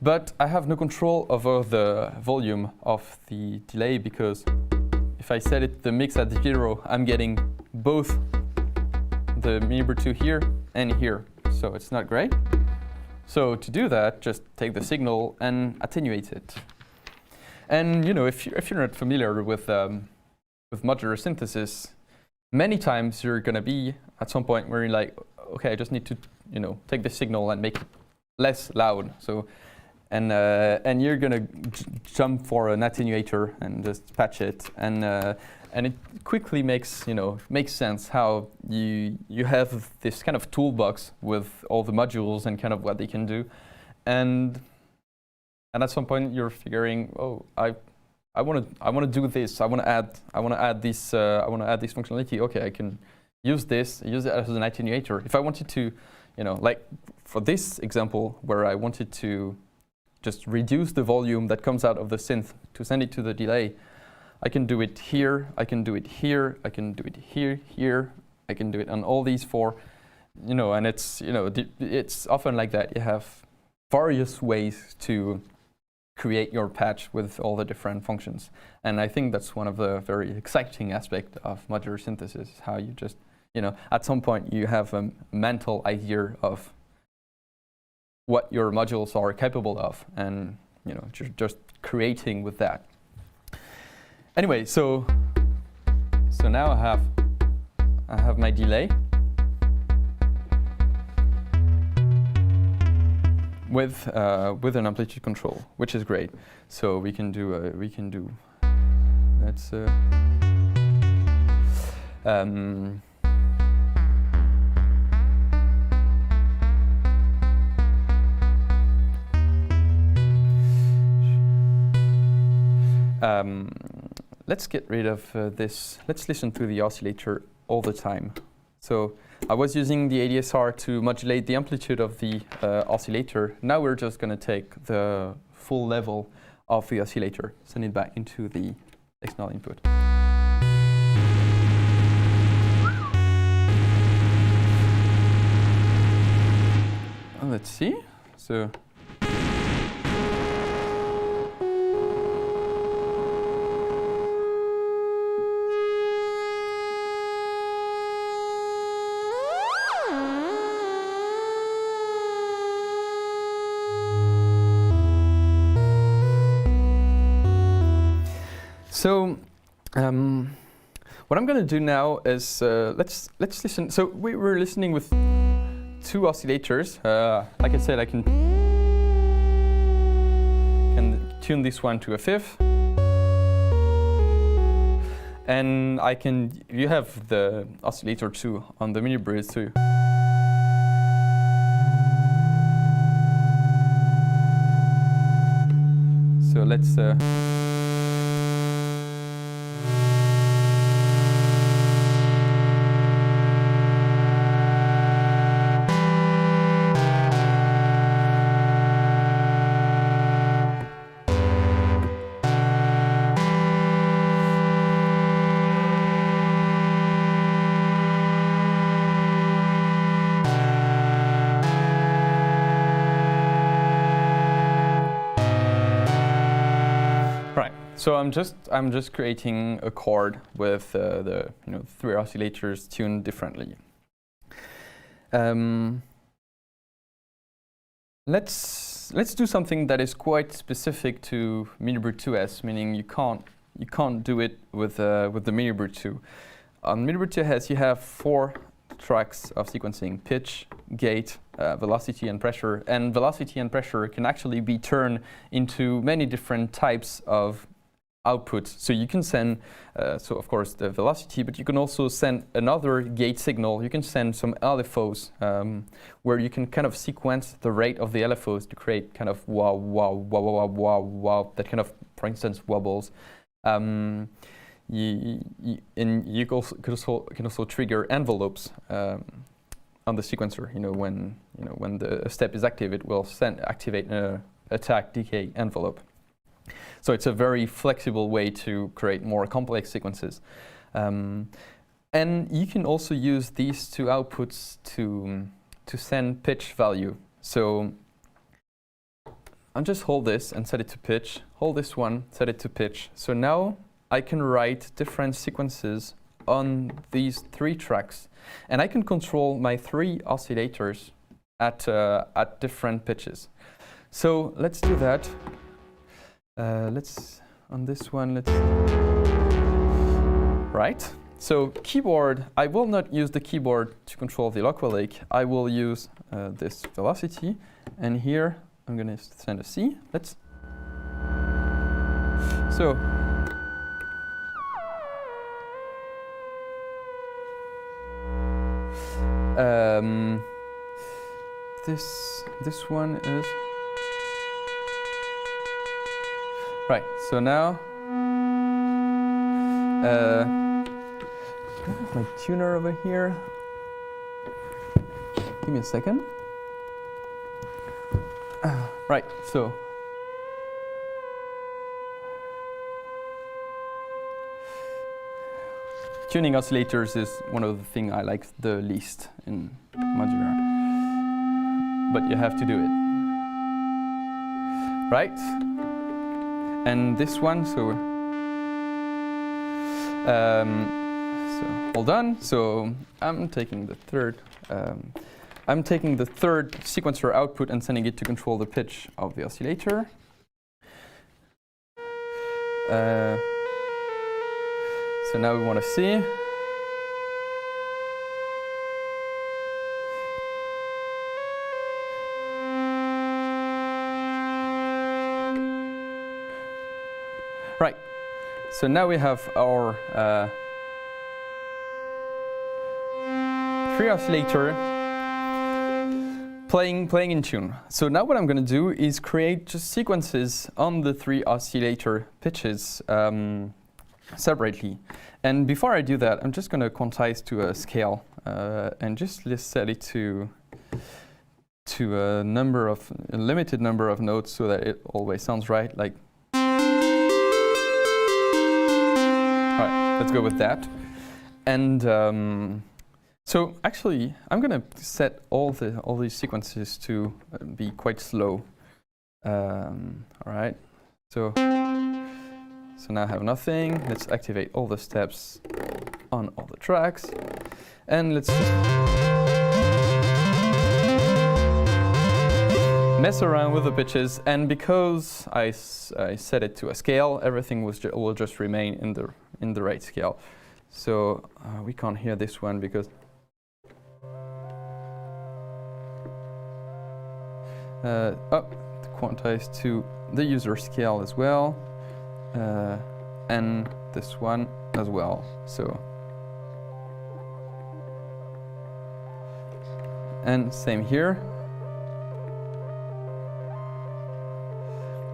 But I have no control over the volume of the delay, because if I set it the mix at 0, I'm getting both the MiniBrute 2 here and here. So it's not great. So to do that, just take the signal and attenuate it. And if you're not familiar with modular synthesis, many times you're going to be at some point where you're like, okay, I just need to take the signal and make it less loud. So and you're going to jump for an attenuator and just patch it, and it quickly makes sense how you have this kind of toolbox with all the modules and kind of what they can do, and at some point you're figuring, oh, I want to do this. I want to add this functionality. Okay, I can use it as an attenuator. If I wanted to, like for this example where I wanted to just reduce the volume that comes out of the synth to send it to the delay, I can do it here, I can do it here, I can do it here, I can do it on all these 4, and it's often like that. You have various ways to create your patch with all the different functions. And I think that's one of the very exciting aspects of modular synthesis, how you just, at some point you have a mental idea of what your modules are capable of, and just creating with that. Anyway, so now I have my delay with an amplitude control, which is great. So we can do that's let's get rid of this. Let's listen to the oscillator all the time. So I was using the ADSR to modulate the amplitude of the oscillator. Now we're just going to take the full level of the oscillator, send it back into the external input. Let's see. So. So what I'm going to do now is let's listen. So we were listening with 2 oscillators. Like I said, I can tune this one to a 5th, and you have the oscillator 2 on the MiniBrute too. So let's. So I'm just creating a chord with the 3 oscillators tuned differently. Let's do something that is quite specific to MiniBrute 2S, meaning you can't do it with the MiniBrute 2. On MiniBrute 2S you have 4 tracks of sequencing: pitch, gate, velocity, and pressure. And velocity and pressure can actually be turned into many different types of outputs. So you can send, so of course the velocity, but you can also send another gate signal. You can send some Lfos, where you can kind of sequence the rate of the Lfos to create kind of wow, wow, wow, wow, wow, wow, that kind of, for instance, wobbles. And you can also trigger envelopes on the sequencer. When the step is active, it will activate an attack decay envelope. So it's a very flexible way to create more complex sequences. And you can also use these 2 outputs to send pitch value. So I'll just hold this and set it to pitch, hold this one, set it to pitch. So now I can write different sequences on these 3 tracks, and I can control my 3 oscillators at different pitches. So let's do that. On this one, right. So keyboard, I will not use the keyboard to control the local lake. I will use this velocity, and here I'm going to send a C. So this one is right. So now I have my tuner over here. Give me a second. Right. So tuning oscillators is one of the things I like the least in modular, but you have to do it, right? And this one, so all done. So I'm taking the third sequencer output and sending it to control the pitch of the oscillator. So now we want to see. Right. So now we have our 3 oscillator playing in tune. So now what I'm going to do is create just sequences on the 3 oscillator pitches separately. And before I do that, I'm just going to quantize to a scale and just set it to a limited number of notes so that it always sounds right. Like, all right, let's go with that. And so actually, I'm going to set all these sequences to be quite slow. All right, so now I have nothing. Let's activate all the steps on all the tracks, and let's just mess around with the pitches. And because I set it to a scale, everything will just remain in the right scale. So we can't hear this one because quantize to the user scale as well. And this one as well. So, and same here.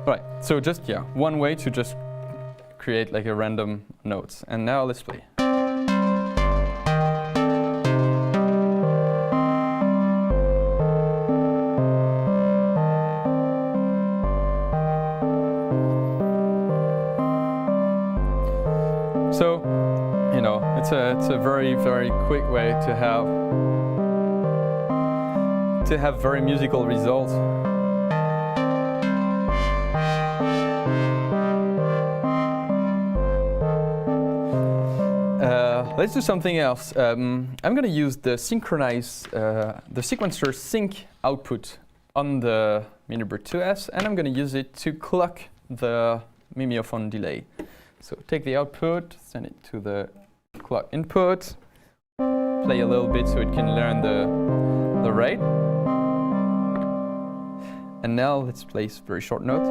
Right. So just one way to just create like a random notes. And now let's play. So, it's a very, very quick way to have very musical results. Let's do something else. I'm going to use the the sequencer sync output on the MiniBrute 2S, and I'm going to use it to clock the mimeophone delay. So take the output, send it to the clock input, play a little bit so it can learn the rate. And now let's play a very short note.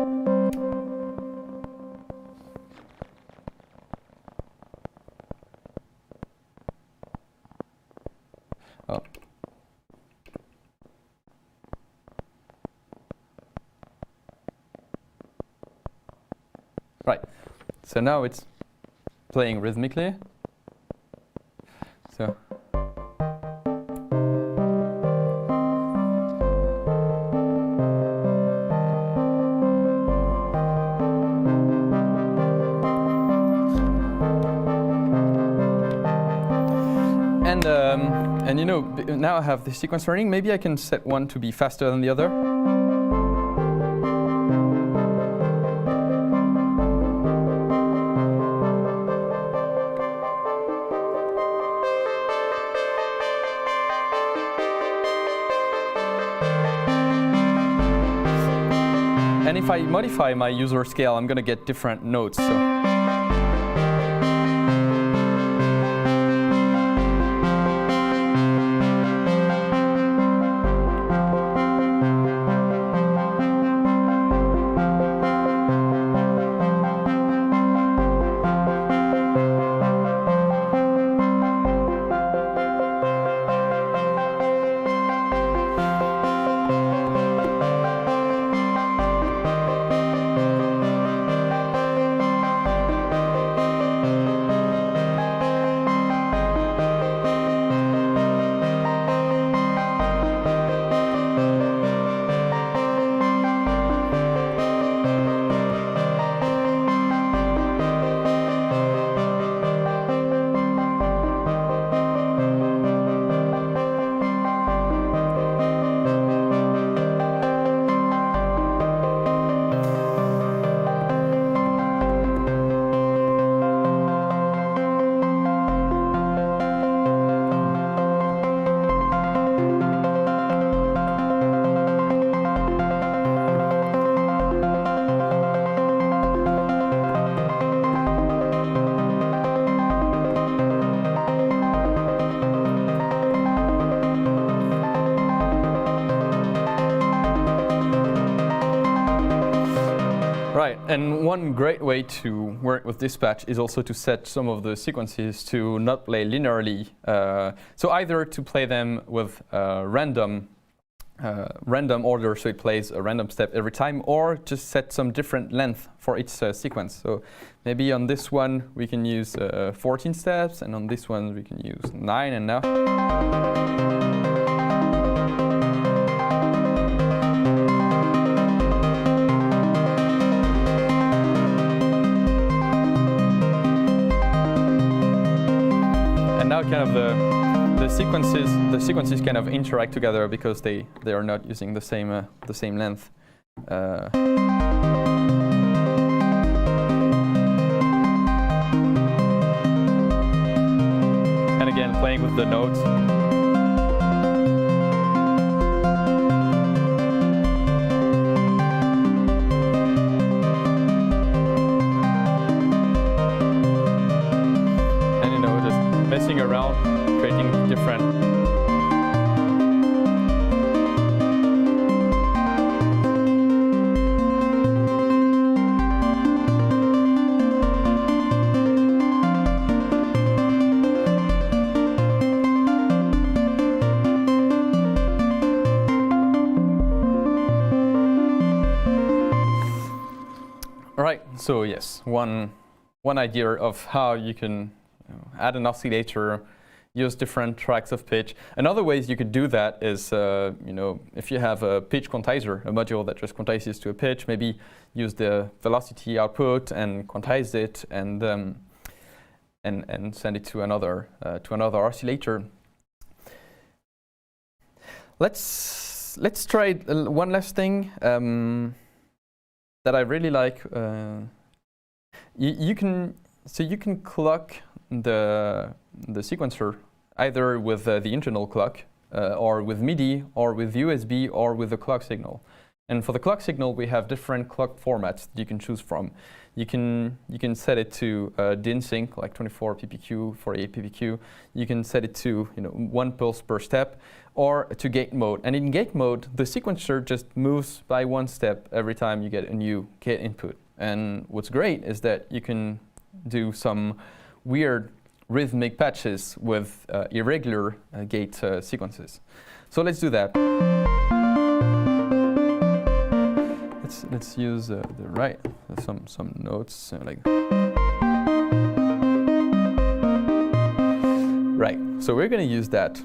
Oh. Right. So now it's playing rhythmically. So and now I have the sequence running. Maybe I can set one to be faster than the other. And if I modify my user scale, I'm going to get different notes. So. Right, and one great way to work with dispatch is also to set some of the sequences to not play linearly. So either to play them with random order, so it plays a random step every time, or just set some different length for each sequence. So maybe on this one we can use 14 steps, and on this one we can use 9, and now. Now kind of the sequences kind of interact together because they are not using the same length. And again, playing with the notes. Messing around, creating different. All right, so yes, one idea of how you can add an oscillator, use different tracks of pitch. Another ways you could do that is, if you have a pitch quantizer, a module that just quantizes to a pitch, maybe use the velocity output and quantize it, and send it to another oscillator. Let's try one last thing that I really like. You can clock the sequencer either with the internal clock or with MIDI or with USB or with the clock signal. And for the clock signal, we have different clock formats that you can choose from. You can set it to DIN sync, like 24 PPQ, 48 PPQ. You can set it to 1 pulse per step, or to gate mode. And in gate mode, the sequencer just moves by 1 step every time you get a new gate input. And what's great is that you can do some weird rhythmic patches with irregular gate sequences. So let's do that. Let's use the right some notes like. Right. So we're going to use that,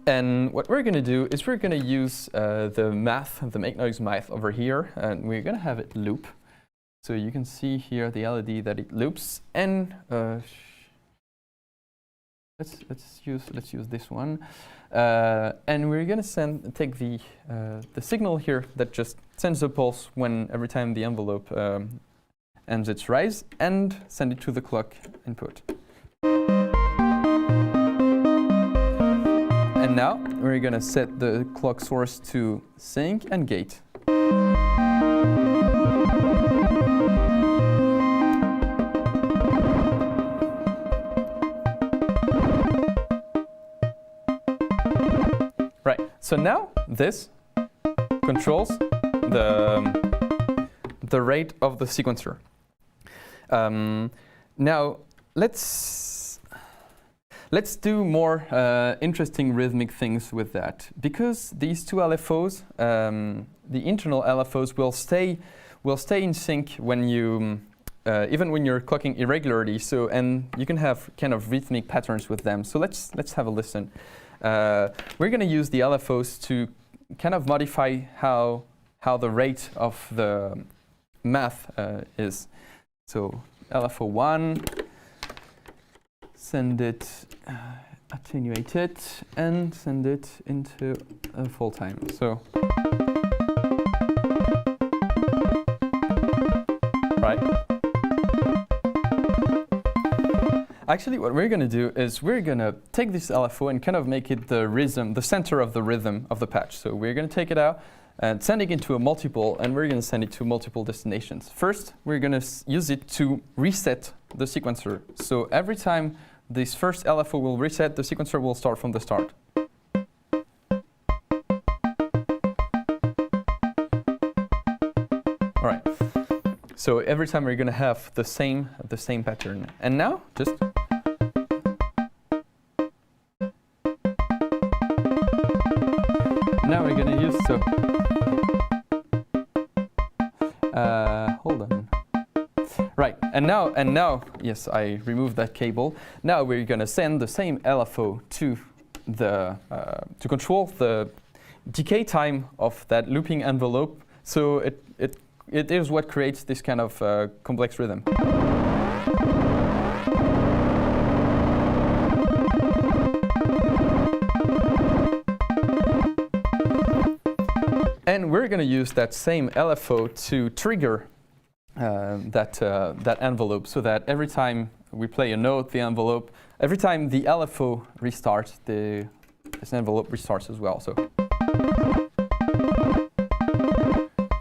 and what we're going to do is we're going to use the math, the make noise math over here, and we're going to have it loop. So you can see here the LED that it loops, and let's use this one, and we're going to take the signal here that just sends a pulse every time the envelope ends its rise, and send it to the clock input. And now we're going to set the clock source to sync and gate. So now this controls the rate of the sequencer. Now let's do more interesting rhythmic things with that, because these two LFOs, the internal LFOs, will stay in sync when you even when you're clocking irregularly. So, and you can have kind of rhythmic patterns with them. So let's have a listen. We're going to use the LFOs to kind of modify how the rate of the math is. So LFO1, send it, attenuate it, and send it into full time. So, right. Actually, what we're going to do is we're going to take this LFO and kind of make it the rhythm, the center of the rhythm of the patch. So we're going to take it out and send it into a multiple, and we're going to send it to multiple destinations. First, we're going to use it to reset the sequencer. So every time this first LFO will reset, the sequencer will start from the start. All right. So every time we're going to have the same pattern. And now, just now we're going to use hold on. Right, and now, yes, I removed that cable. Now we're going to send the same LFO to the to control the decay time of that looping envelope. So it is what creates this kind of complex rhythm. And we're going to use that same LFO to trigger that envelope, so that every time we play a note, the envelope, every time the LFO restarts, this envelope restarts as well. So,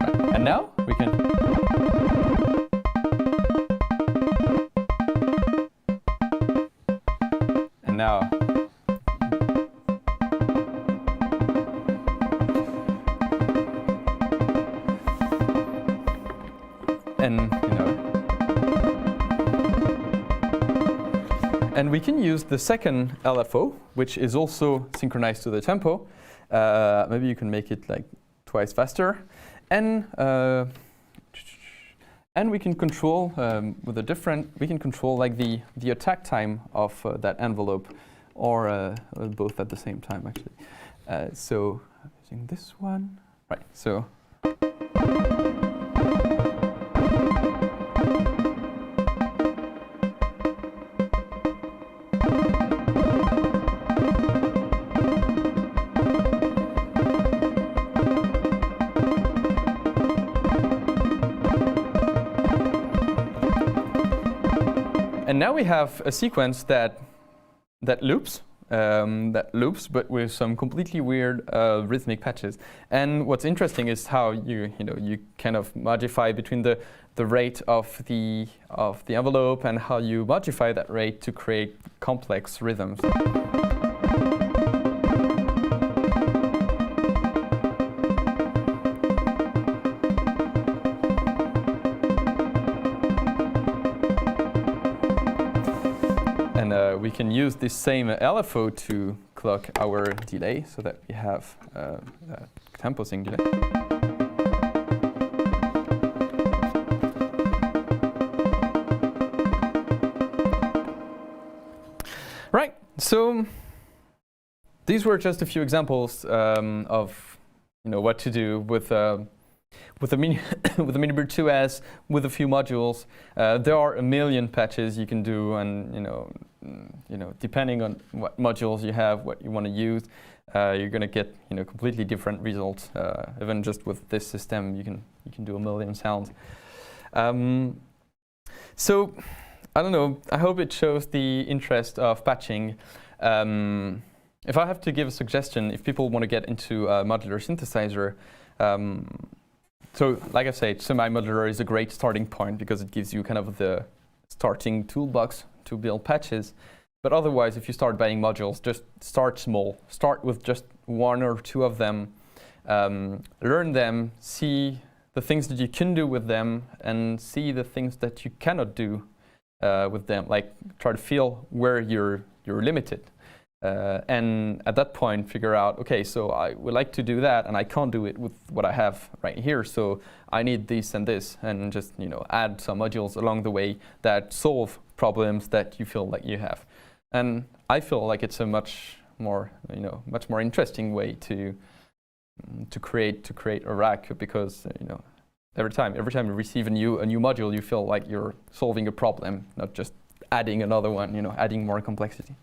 right. And now we can. And now. And we can use the second LFO, which is also synchronized to the tempo. Maybe you can make it like twice faster, and we can control with a different. We can control like the attack time of that envelope, or both at the same time actually. So using this one, right? So. And now we have a sequence that loops, but with some completely weird rhythmic patches. And what's interesting is how you kind of modify between the rate of the envelope and how you modify that rate to create complex rhythms. We can use this same LFO to clock our delay, so that we have tempo sync delay. Right. So these were just a few examples of what to do with the MiniBrute 2S with a few modules. There are a million patches you can do, and depending on what modules you have, what you want to use, you're going to get completely different results. Even just with this system, you can do a million sounds. So I don't know. I hope it shows the interest of patching. If I have to give a suggestion, if people want to get into a modular synthesizer. So, like I said, semi-modular is a great starting point because it gives you kind of the starting toolbox to build patches. But otherwise, if you start buying modules, just start small. Start with just one or two of them, learn them, see the things that you can do with them, and see the things that you cannot do with them. Like try to feel where you're limited. And at that point, figure out, okay, so I would like to do that, and I can't do it with what I have right here. So I need this and this, and just add some modules along the way that solve problems that you feel like you have. And I feel like it's a much more interesting way to create a rack, because every time you receive a new module, you feel like you're solving a problem, not just adding another one, adding more complexity.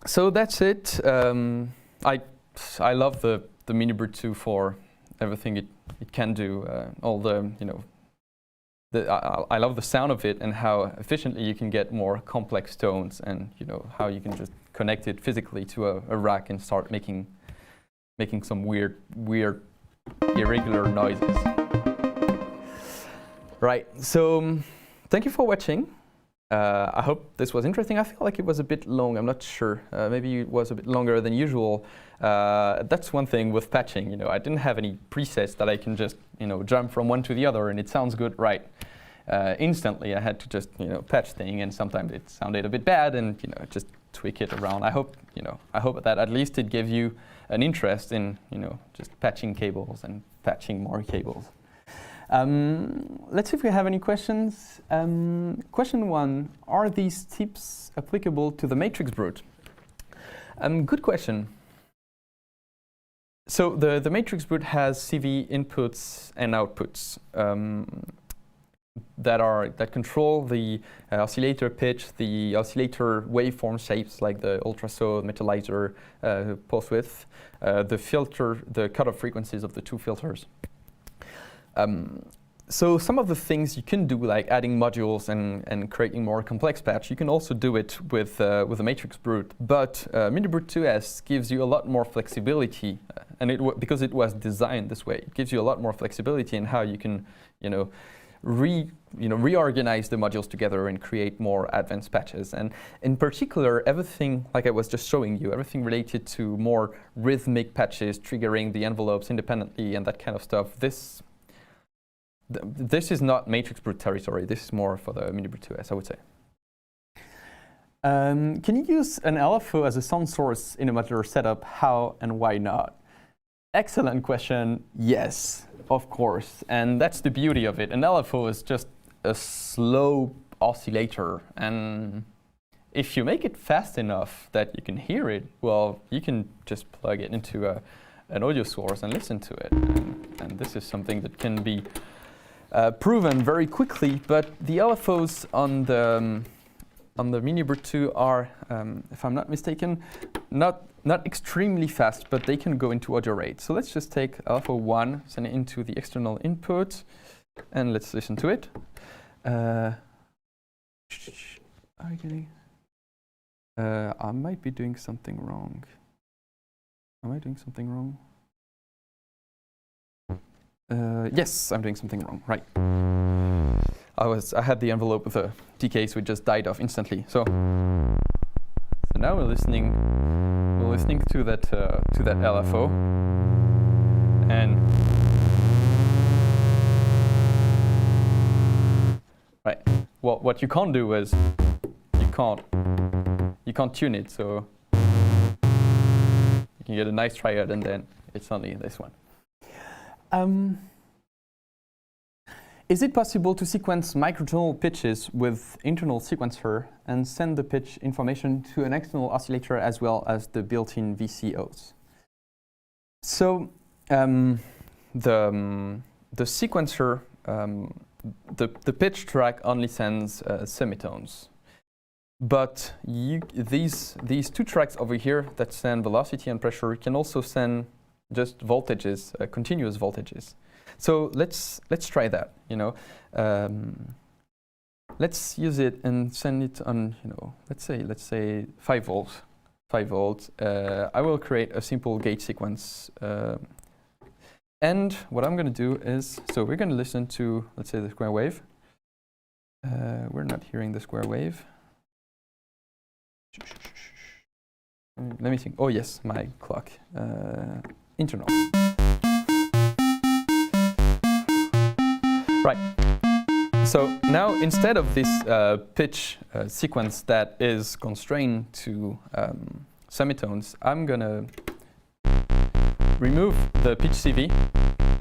So that's it. I love the MiniBrute 2 for everything it can do. All the I love the sound of it and how efficiently you can get more complex tones, and how you can just connect it physically to a rack and start making some weird irregular noises. Right. So thank you for watching. I hope this was interesting. I feel like it was a bit long. I'm not sure. Maybe it was a bit longer than usual. That's one thing with patching. I didn't have any presets that I can just jump from one to the other and it sounds good right instantly. I had to just patch thing, and sometimes it sounded a bit bad, and just tweak it around. I hope that at least it gave you an interest in just patching cables and patching more cables. Let's see if we have any questions. Question 1, are these tips applicable to the MatrixBrute? Good question. So the MatrixBrute has CV inputs and outputs that control the oscillator pitch, the oscillator waveform shapes like the ultrasonic metallizer pulse width, the filter, the cutoff frequencies of the two filters. So some of the things you can do, like adding modules and creating more complex patch, you can also do it with the MatrixBrute. But MiniBrute 2S gives you a lot more flexibility, and because it was designed this way, it gives you a lot more flexibility in how you can, reorganize the modules together and create more advanced patches. And in particular, everything, like I was just showing you, everything related to more rhythmic patches, triggering the envelopes independently and that kind of stuff. This is not MatrixBrute territory. This is more for the MiniBrute 2S, I would say. Can you use an LFO as a sound source in a modular setup? How and why not? Excellent question. Yes, of course. And that's the beauty of it. An LFO is just a slow oscillator. And if you make it fast enough that you can hear it, well, you can just plug it into an audio source and listen to it. And this is something that can be proven very quickly, but the LFOs on the MiniBrute 2 are, if I'm not mistaken, not extremely fast, but they can go into audio rate. So let's just take LFO 1, send it into the external input, and let's listen to it. I might be doing something wrong. Am I doing something wrong? Yes, I'm doing something wrong. Right. I had the envelope with a decay, so it just died off instantly. So now we're listening to that LFO, and right. Well, what you can't do is you can't tune it, so you can get a nice triad, and then it's only this one. Is it possible to sequence microtonal pitches with internal sequencer and send the pitch information to an external oscillator as well as the built-in VCOs? So the sequencer, the pitch track only sends semitones, but these two tracks over here that send velocity and pressure can also send just voltages, continuous voltages. So let's try that. Let's use it and send it on. Let's say 5 volts. 5 volts. I will create a simple gauge sequence. And what I'm going to do is, so we're going to listen to, let's say, the square wave. We're not hearing the square wave. let me think. Oh yes, my clock. Internal. Right. So now instead of this pitch sequence that is constrained to semitones, I'm gonna remove the pitch CV.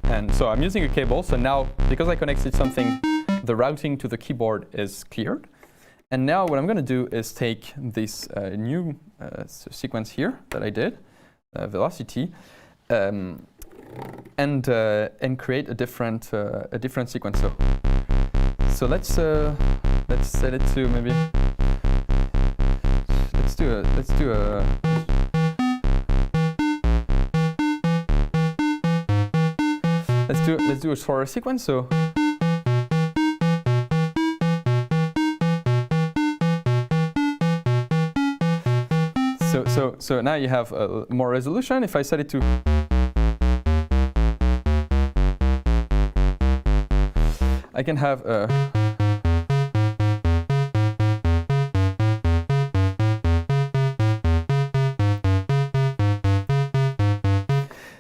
And so I'm using a cable. So now, because I connected something, the routing to the keyboard is cleared. And now what I'm going to do is take this new sequence here that I did, velocity, and create a different sequence. So let's set it to maybe let's do a shorter sequence. So now you have more resolution. If I set it to I can have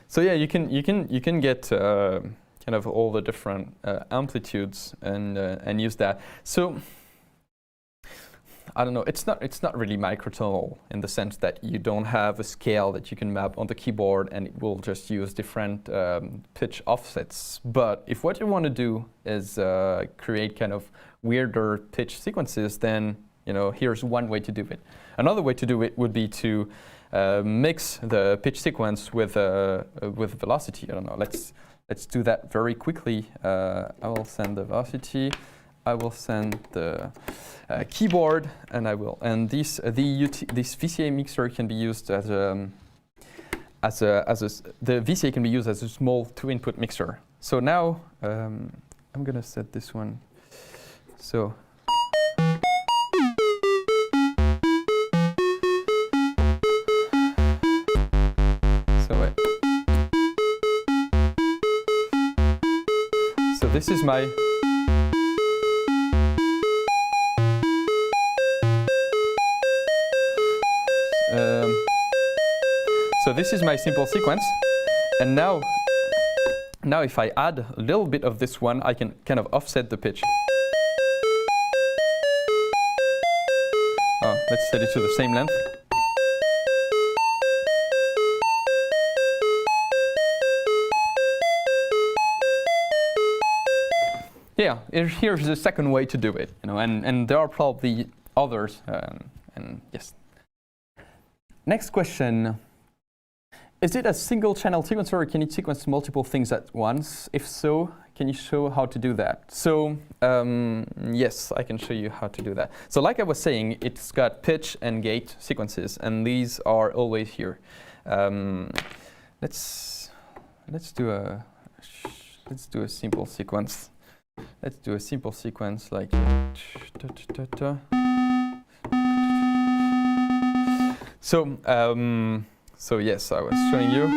so yeah, you can get kind of all the different amplitudes and use that. So I don't know. It's not really microtonal in the sense that you don't have a scale that you can map on the keyboard and it will just use different pitch offsets. But if what you want to do is create kind of weirder pitch sequences, then here's one way to do it. Another way to do it would be to mix the pitch sequence with velocity. I don't know. Let's do that very quickly. I will send the velocity. I will send the keyboard, and this VCA mixer can be used the VCA can be used as a small 2-input mixer. So now I'm gonna set this one. So this is my so this is my simple sequence, and now if I add a little bit of this one, I can kind of offset the pitch. Let's set it to the same length. Yeah, here's the second way to do it, and there are probably others, and yes. Next question. Is it a single channel sequencer, or can it sequence multiple things at once? If so, can you show how to do that? So yes, I can show you how to do that. So like I was saying, it's got pitch and gate sequences, and these are always here. Let's do a simple sequence. Let's do a simple sequence like so yes, I was showing you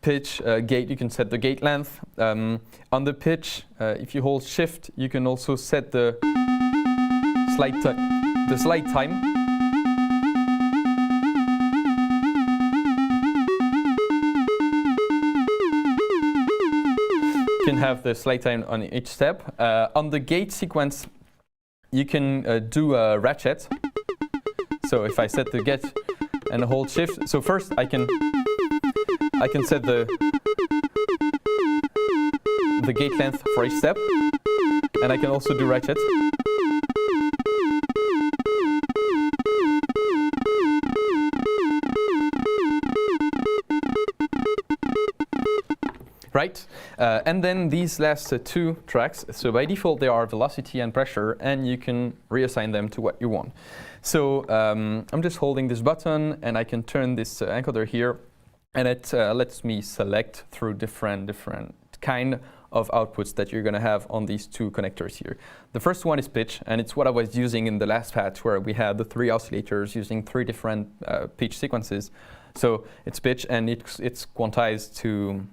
pitch, gate. You can set the gate length. On the pitch, if you hold Shift, you can also set the slide time. You can have the slide time on each step. On the gate sequence, you can do a ratchet. So if I set the gate and hold Shift, so first I can set the gate length for each step, and I can also do ratchet. Right, and then these last two tracks, so by default they are velocity and pressure, and you can reassign them to what you want. So I'm just holding this button, and I can turn this encoder here, and it lets me select through different kind of outputs that you're going to have on these two connectors here. The first one is pitch, and it's what I was using in the last patch where we had the 3 oscillators using 3 different pitch sequences. So it's pitch, and it's quantized to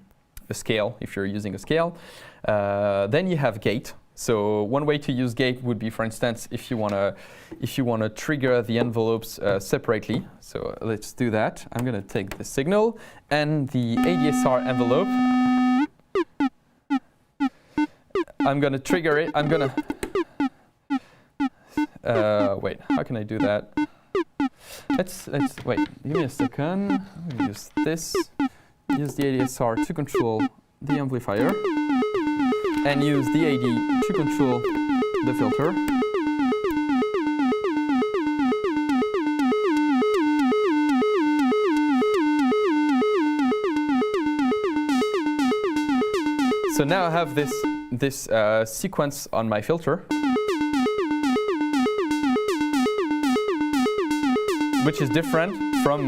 a scale if you're using a scale. Then you have gate. So one way to use gate would be, for instance, if you wanna trigger the envelopes separately. So let's do that. I'm gonna take the signal and the ADSR envelope. I'm gonna trigger it. I'm gonna wait. How can I do that? Let's wait. Give me a second. I'm gonna use this. Use the ADSR to control the amplifier, and use the AD to control the filter. So now I have this sequence on my filter, which is different from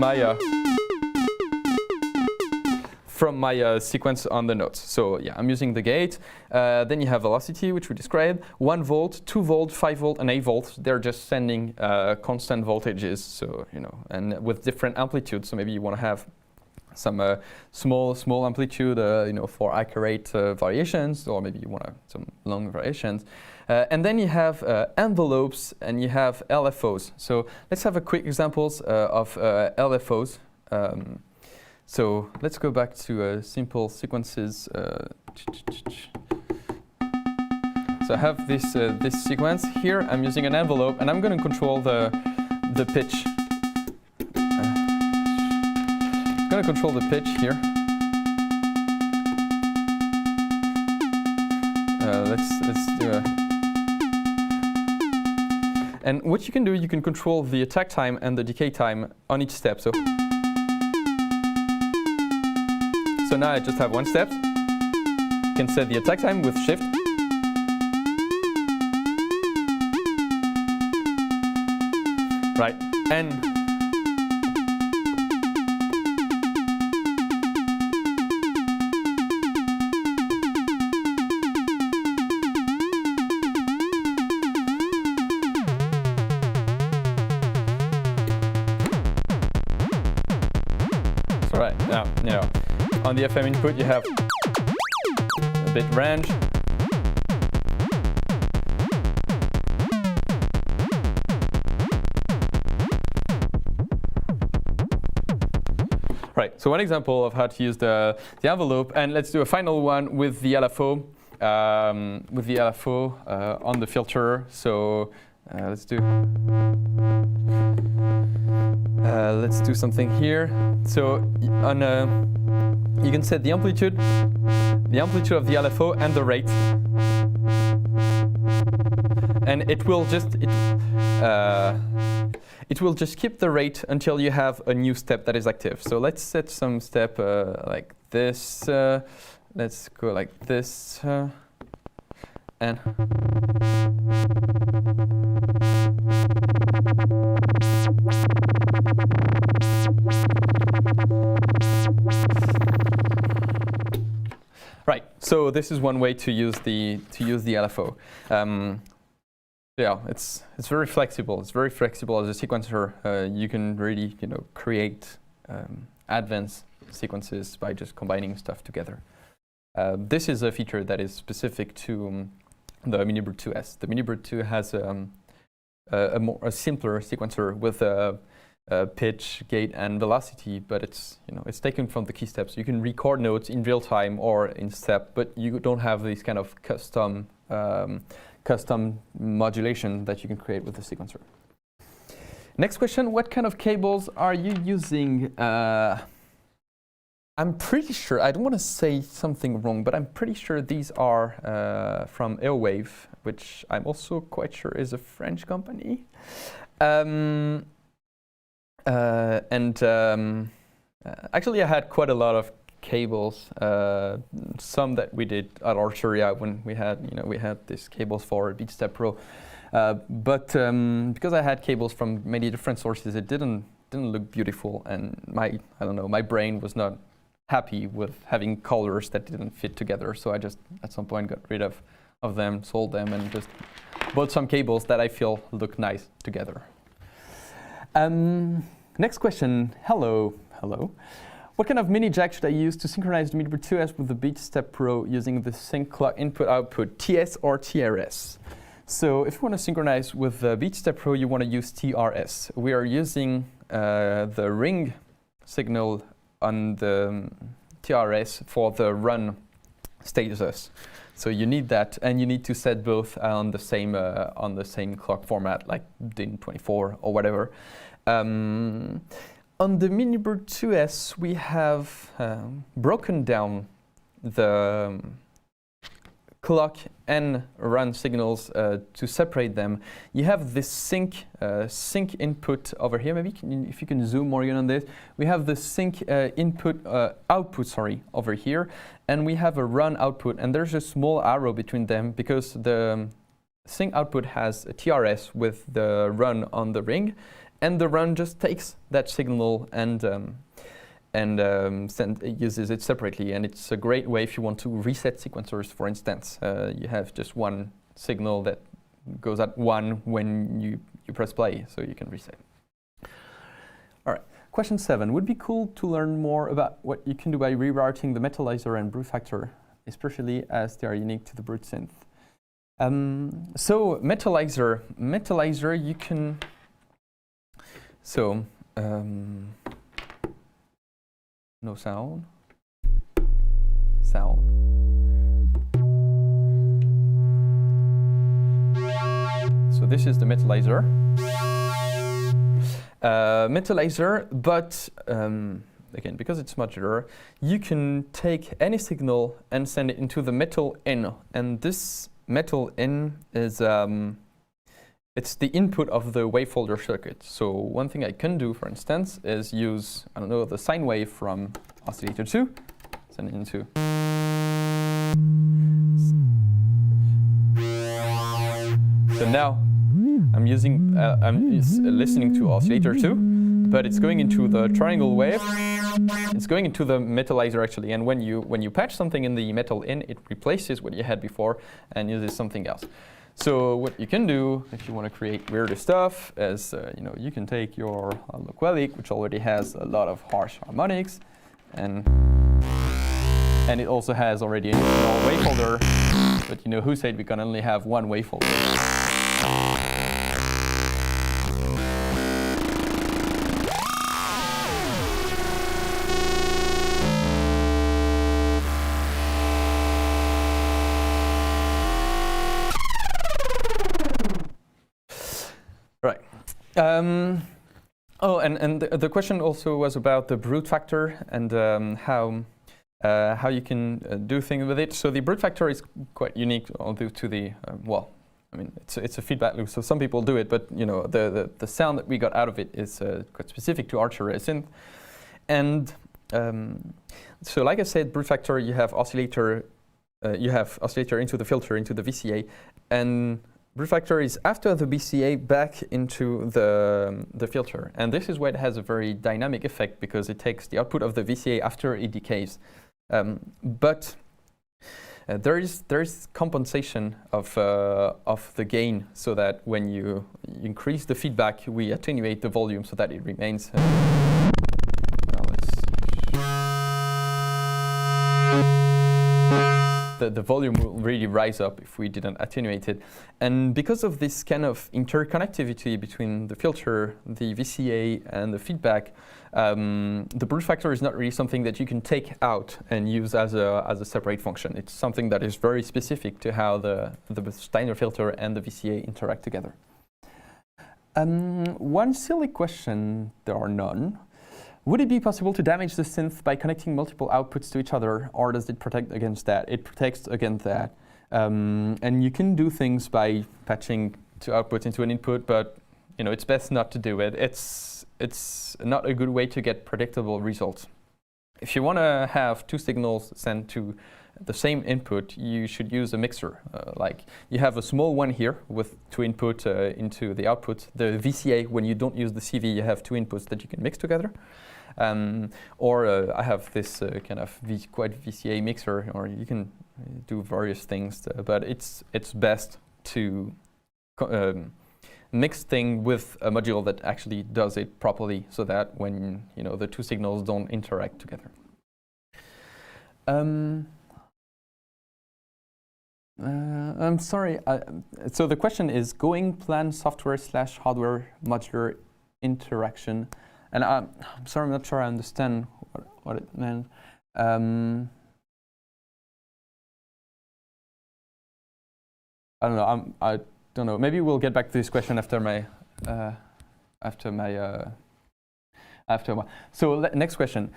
my sequence on the notes. So yeah, I'm using the gate. Then you have velocity, which we described. 1 volt, 2 volt, 5 volt, and 8 volt. They're just sending constant voltages. So and with different amplitudes. So maybe you want to have some small amplitude, for accurate variations, or maybe you want some long variations. And then you have envelopes, and you have LFOs. So let's have a quick examples of LFOs. So let's go back to simple sequences. So I have this sequence here. I'm using an envelope, and I'm going to control the pitch. I'm going to control the pitch here. Let's do a. And what you can do, you can control the attack time and the decay time on each step. So now I just have one step. You can set the attack time with shift. Right, and so right now, on the FM input, you have a bit range. Right, so one example of how to use the envelope, and let's do a final one with the LFO, on the filter. So let's do something here. So you can set the amplitude of the LFO and the rate, and it will just keep the rate until you have a new step that is active. So let's set some step like this. Let's go like this, and right. So this is one way to use the LFO. Yeah, it's very flexible. It's very flexible as a sequencer. You can really create advanced sequences by just combining stuff together. This is a feature that is specific to the MiniBrute 2S. The MiniBrute 2 has a simpler sequencer with pitch, gate, and velocity, but it's taken from the key steps. You can record notes in real time or in step, but you don't have this kind of custom modulation that you can create with the sequencer. Next question, what kind of cables are you using? I'm pretty sure, I don't want to say something wrong, but I'm pretty sure these are from Airwave, which I'm also quite sure is a French company. Actually I had quite a lot of cables, some that we did at Arturia when we had these cables for BeatStep Pro, but because I had cables from many different sources, it didn't look beautiful, and my brain was not happy with having colors that didn't fit together. So I just at some point got rid of them, sold them, and just bought some cables that I feel look nice together. Next question. Hello. What kind of mini jack should I use to synchronize the MiniBrute 2S with the BeatStep Pro using the sync clock input-output, TS or TRS? So if you want to synchronize with the BeatStep Pro, you want to use TRS. We are using the ring signal on the TRS for the run status. So you need that, and you need to set both on the same clock format, like DIN24 or whatever. On the MiniBrute 2S, we have broken down the clock and run signals to separate them. You have this sync input over here. Maybe if you can zoom more in on this. We have the sync output over here, and we have a run output, and there's a small arrow between them because the sync output has a TRS with the run on the ring, and the run just takes that signal and uses it separately. And it's a great way if you want to reset sequencers, for instance. You have just one signal that goes at 1 when you press play, so you can reset. All right, question 7. Would be cool to learn more about what you can do by rerouting the metalizer and brute factor, especially as they are unique to the brute synth. So metalizer, you can. So. No sound. Sound. So this is the metalizer. But again, because it's modular, you can take any signal and send it into the metal in, and this metal in is it's the input of the wavefolder circuit. So one thing I can do, for instance, is use, I don't know, the sine wave from Oscillator 2, send it into. So now I'm listening to Oscillator 2, but it's going into the triangle wave. It's going into the metalizer actually, and when you patch something in the metal in, it replaces what you had before and uses something else. So what you can do if you want to create weirder stuff is, you can take your Loquelic, which already has a lot of harsh harmonics, and it also has already an internal wavefolder. But who said we can only have one wavefolder? And the question also was about the brute factor and how you can do things with it. So the brute factor is quite unique due to the it's a feedback loop. So some people do it, but the sound that we got out of it is quite specific to Archer synth. And so, like I said, brute factor, you have oscillator into the filter, into the VCA, and brute factor is after the BCA back into the filter. And this is where it has a very dynamic effect because it takes the output of the VCA after it decays. But there is compensation of the gain, so that when you increase the feedback, we attenuate the volume so that it remains. The volume will really rise up if we didn't attenuate it. And because of this kind of interconnectivity between the filter, the VCA, and the feedback, the brute factor is not really something that you can take out and use as a separate function. It's something that is very specific to how the Steiner filter and the VCA interact together. One silly question, there are none. Would it be possible to damage the synth by connecting multiple outputs to each other, or does it protect against that? It protects against that. And you can do things by patching two outputs into an input, but it's best not to do it. It's not a good way to get predictable results. If you want to have two signals sent to the same input, you should use a mixer. Like you have a small one here with two input into the output. The VCA, when you don't use the CV, you have two inputs that you can mix together. Or I have this kind of quite VCA mixer, or you can do various things. But it's best to mixed thing with a module that actually does it properly, so that when the two signals don't interact together. I'm sorry. So the question is going plan software / hardware modular interaction, and I'm sorry, I'm not sure I understand what it meant. I don't know. I don't know. Maybe we'll get back to this question after my So next question.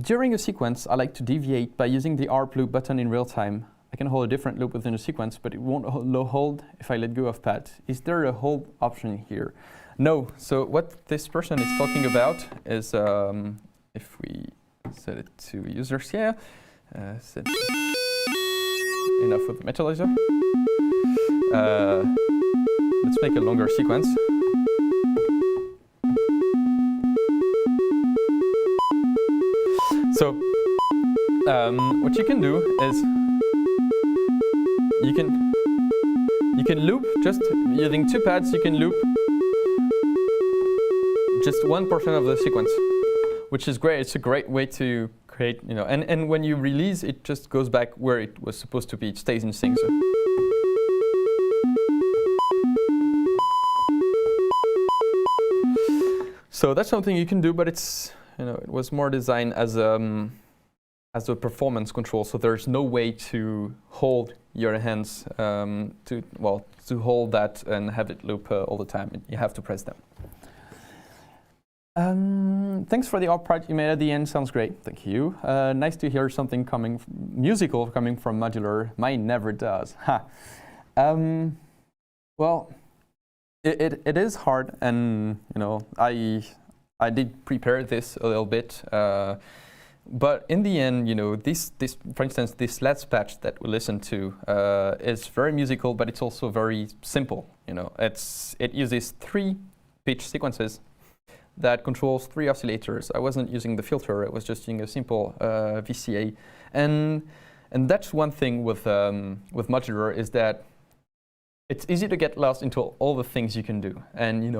During a sequence, I like to deviate by using the ARP loop button in real time. I can hold a different loop within a sequence, but it won't hold if I let go of pad. Is there a hold option here? No. So what this person is talking about is if we set it to users here, set enough with the metalizer. Let's make a longer sequence. So what you can do is you can loop just using two pads. You can loop just one portion of the sequence, which is great. It's a great way to create, and when you release, it just goes back where it was supposed to be. It stays in sync. So that's something you can do, but it's it was more designed as a performance control. So there's no way to hold your hands to hold that and have it loop all the time. You have to press them. Thanks for the ARP part you made at the end. Sounds great. Thank you. Nice to hear something musical coming from modular. Mine never does. Ha. Well, it is hard, and I did prepare this a little bit, but in the end, this for instance, this last patch that we listened to is very musical, but it's also very simple. It uses 3 pitch sequences that controls 3 oscillators. I wasn't using the filter; I was just using a simple VCA, and that's one thing with modular is that it's easy to get lost into all the things you can do. And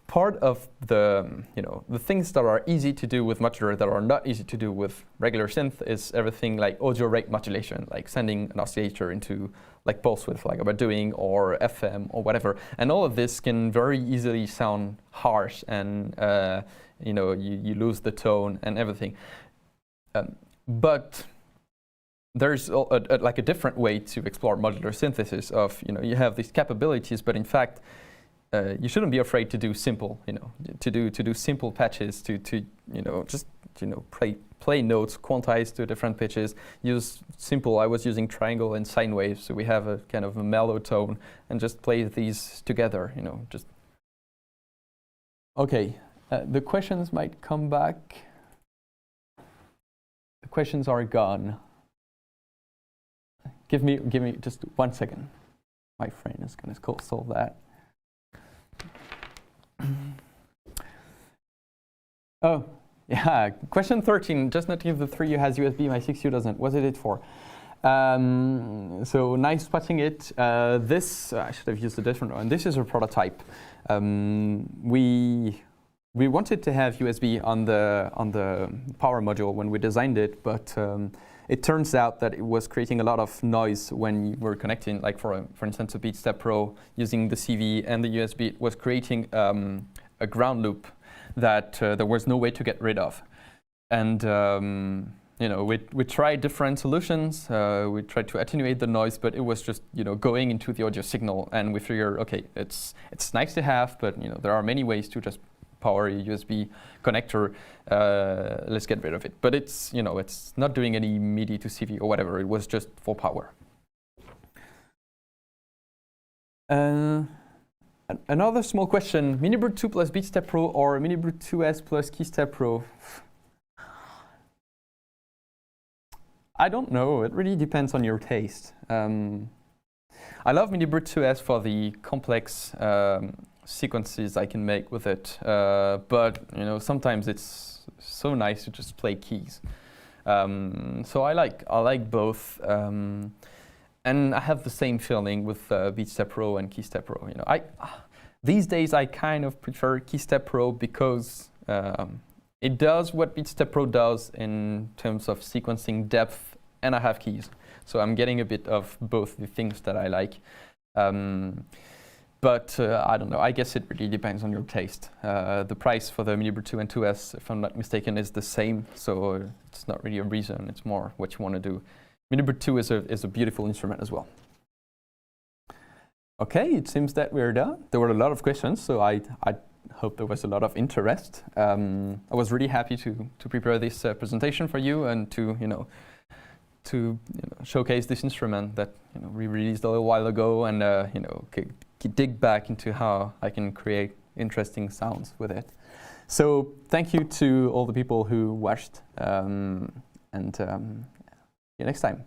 part of the the things that are easy to do with modular that are not easy to do with regular synth is everything like audio rate modulation, like sending an oscillator into like pulse width, like we're doing, or FM or whatever. And all of this can very easily sound harsh, and you lose the tone and everything. But there's like a different way to explore modular synthesis of, you have these capabilities, but in fact, you shouldn't be afraid to do simple, to do simple patches, to just play notes, quantize to different pitches, use simple. I was using triangle and sine waves, so we have a kind of a mellow tone, and just play these together, just. Okay, the questions might come back. The questions are gone. Give me just 1 second. My friend is going to solve that. Oh, yeah. Question 13. Just noting if the 3U has USB, my 6U doesn't. What is it for? So nice spotting it. This I should have used a different one. This is a prototype. We wanted to have USB on the power module when we designed it, but it turns out that it was creating a lot of noise when you were connecting, like for instance, a Beatstep Pro using the CV and the USB. It was creating a ground loop that there was no way to get rid of. And we tried different solutions. We tried to attenuate the noise, but it was just going into the audio signal. And we figured, okay, it's nice to have, but there are many ways to just power a USB connector. Let's get rid of it. But it's it's not doing any MIDI to CV or whatever. It was just for power. Another small question: MiniBrute 2 plus Beatstep Pro or MiniBrute 2S plus KeyStep Pro? I don't know. It really depends on your taste. I love MiniBrute 2S for the complex sequences I can make with it, but sometimes it's so nice to just play keys. So I like both, and I have the same feeling with Beatstep Pro and KeyStep Pro. these days I kind of prefer KeyStep Pro because it does what BeatStep Pro does in terms of sequencing depth, and I have keys. So I'm getting a bit of both the things that I like. But I don't know, I guess it really depends on your taste. The price for the MiniBrute 2 and 2S, if I'm not mistaken, is the same, so it's not really a reason, it's more what you want to do. MiniBrute 2 is a beautiful instrument as well. Okay, it seems that we're done. There were a lot of questions, so I hope there was a lot of interest. I was really happy to prepare this presentation for you and to showcase this instrument that we released a little while ago, and dig back into how I can create interesting sounds with it. So thank you to all the people who watched, and see you next time.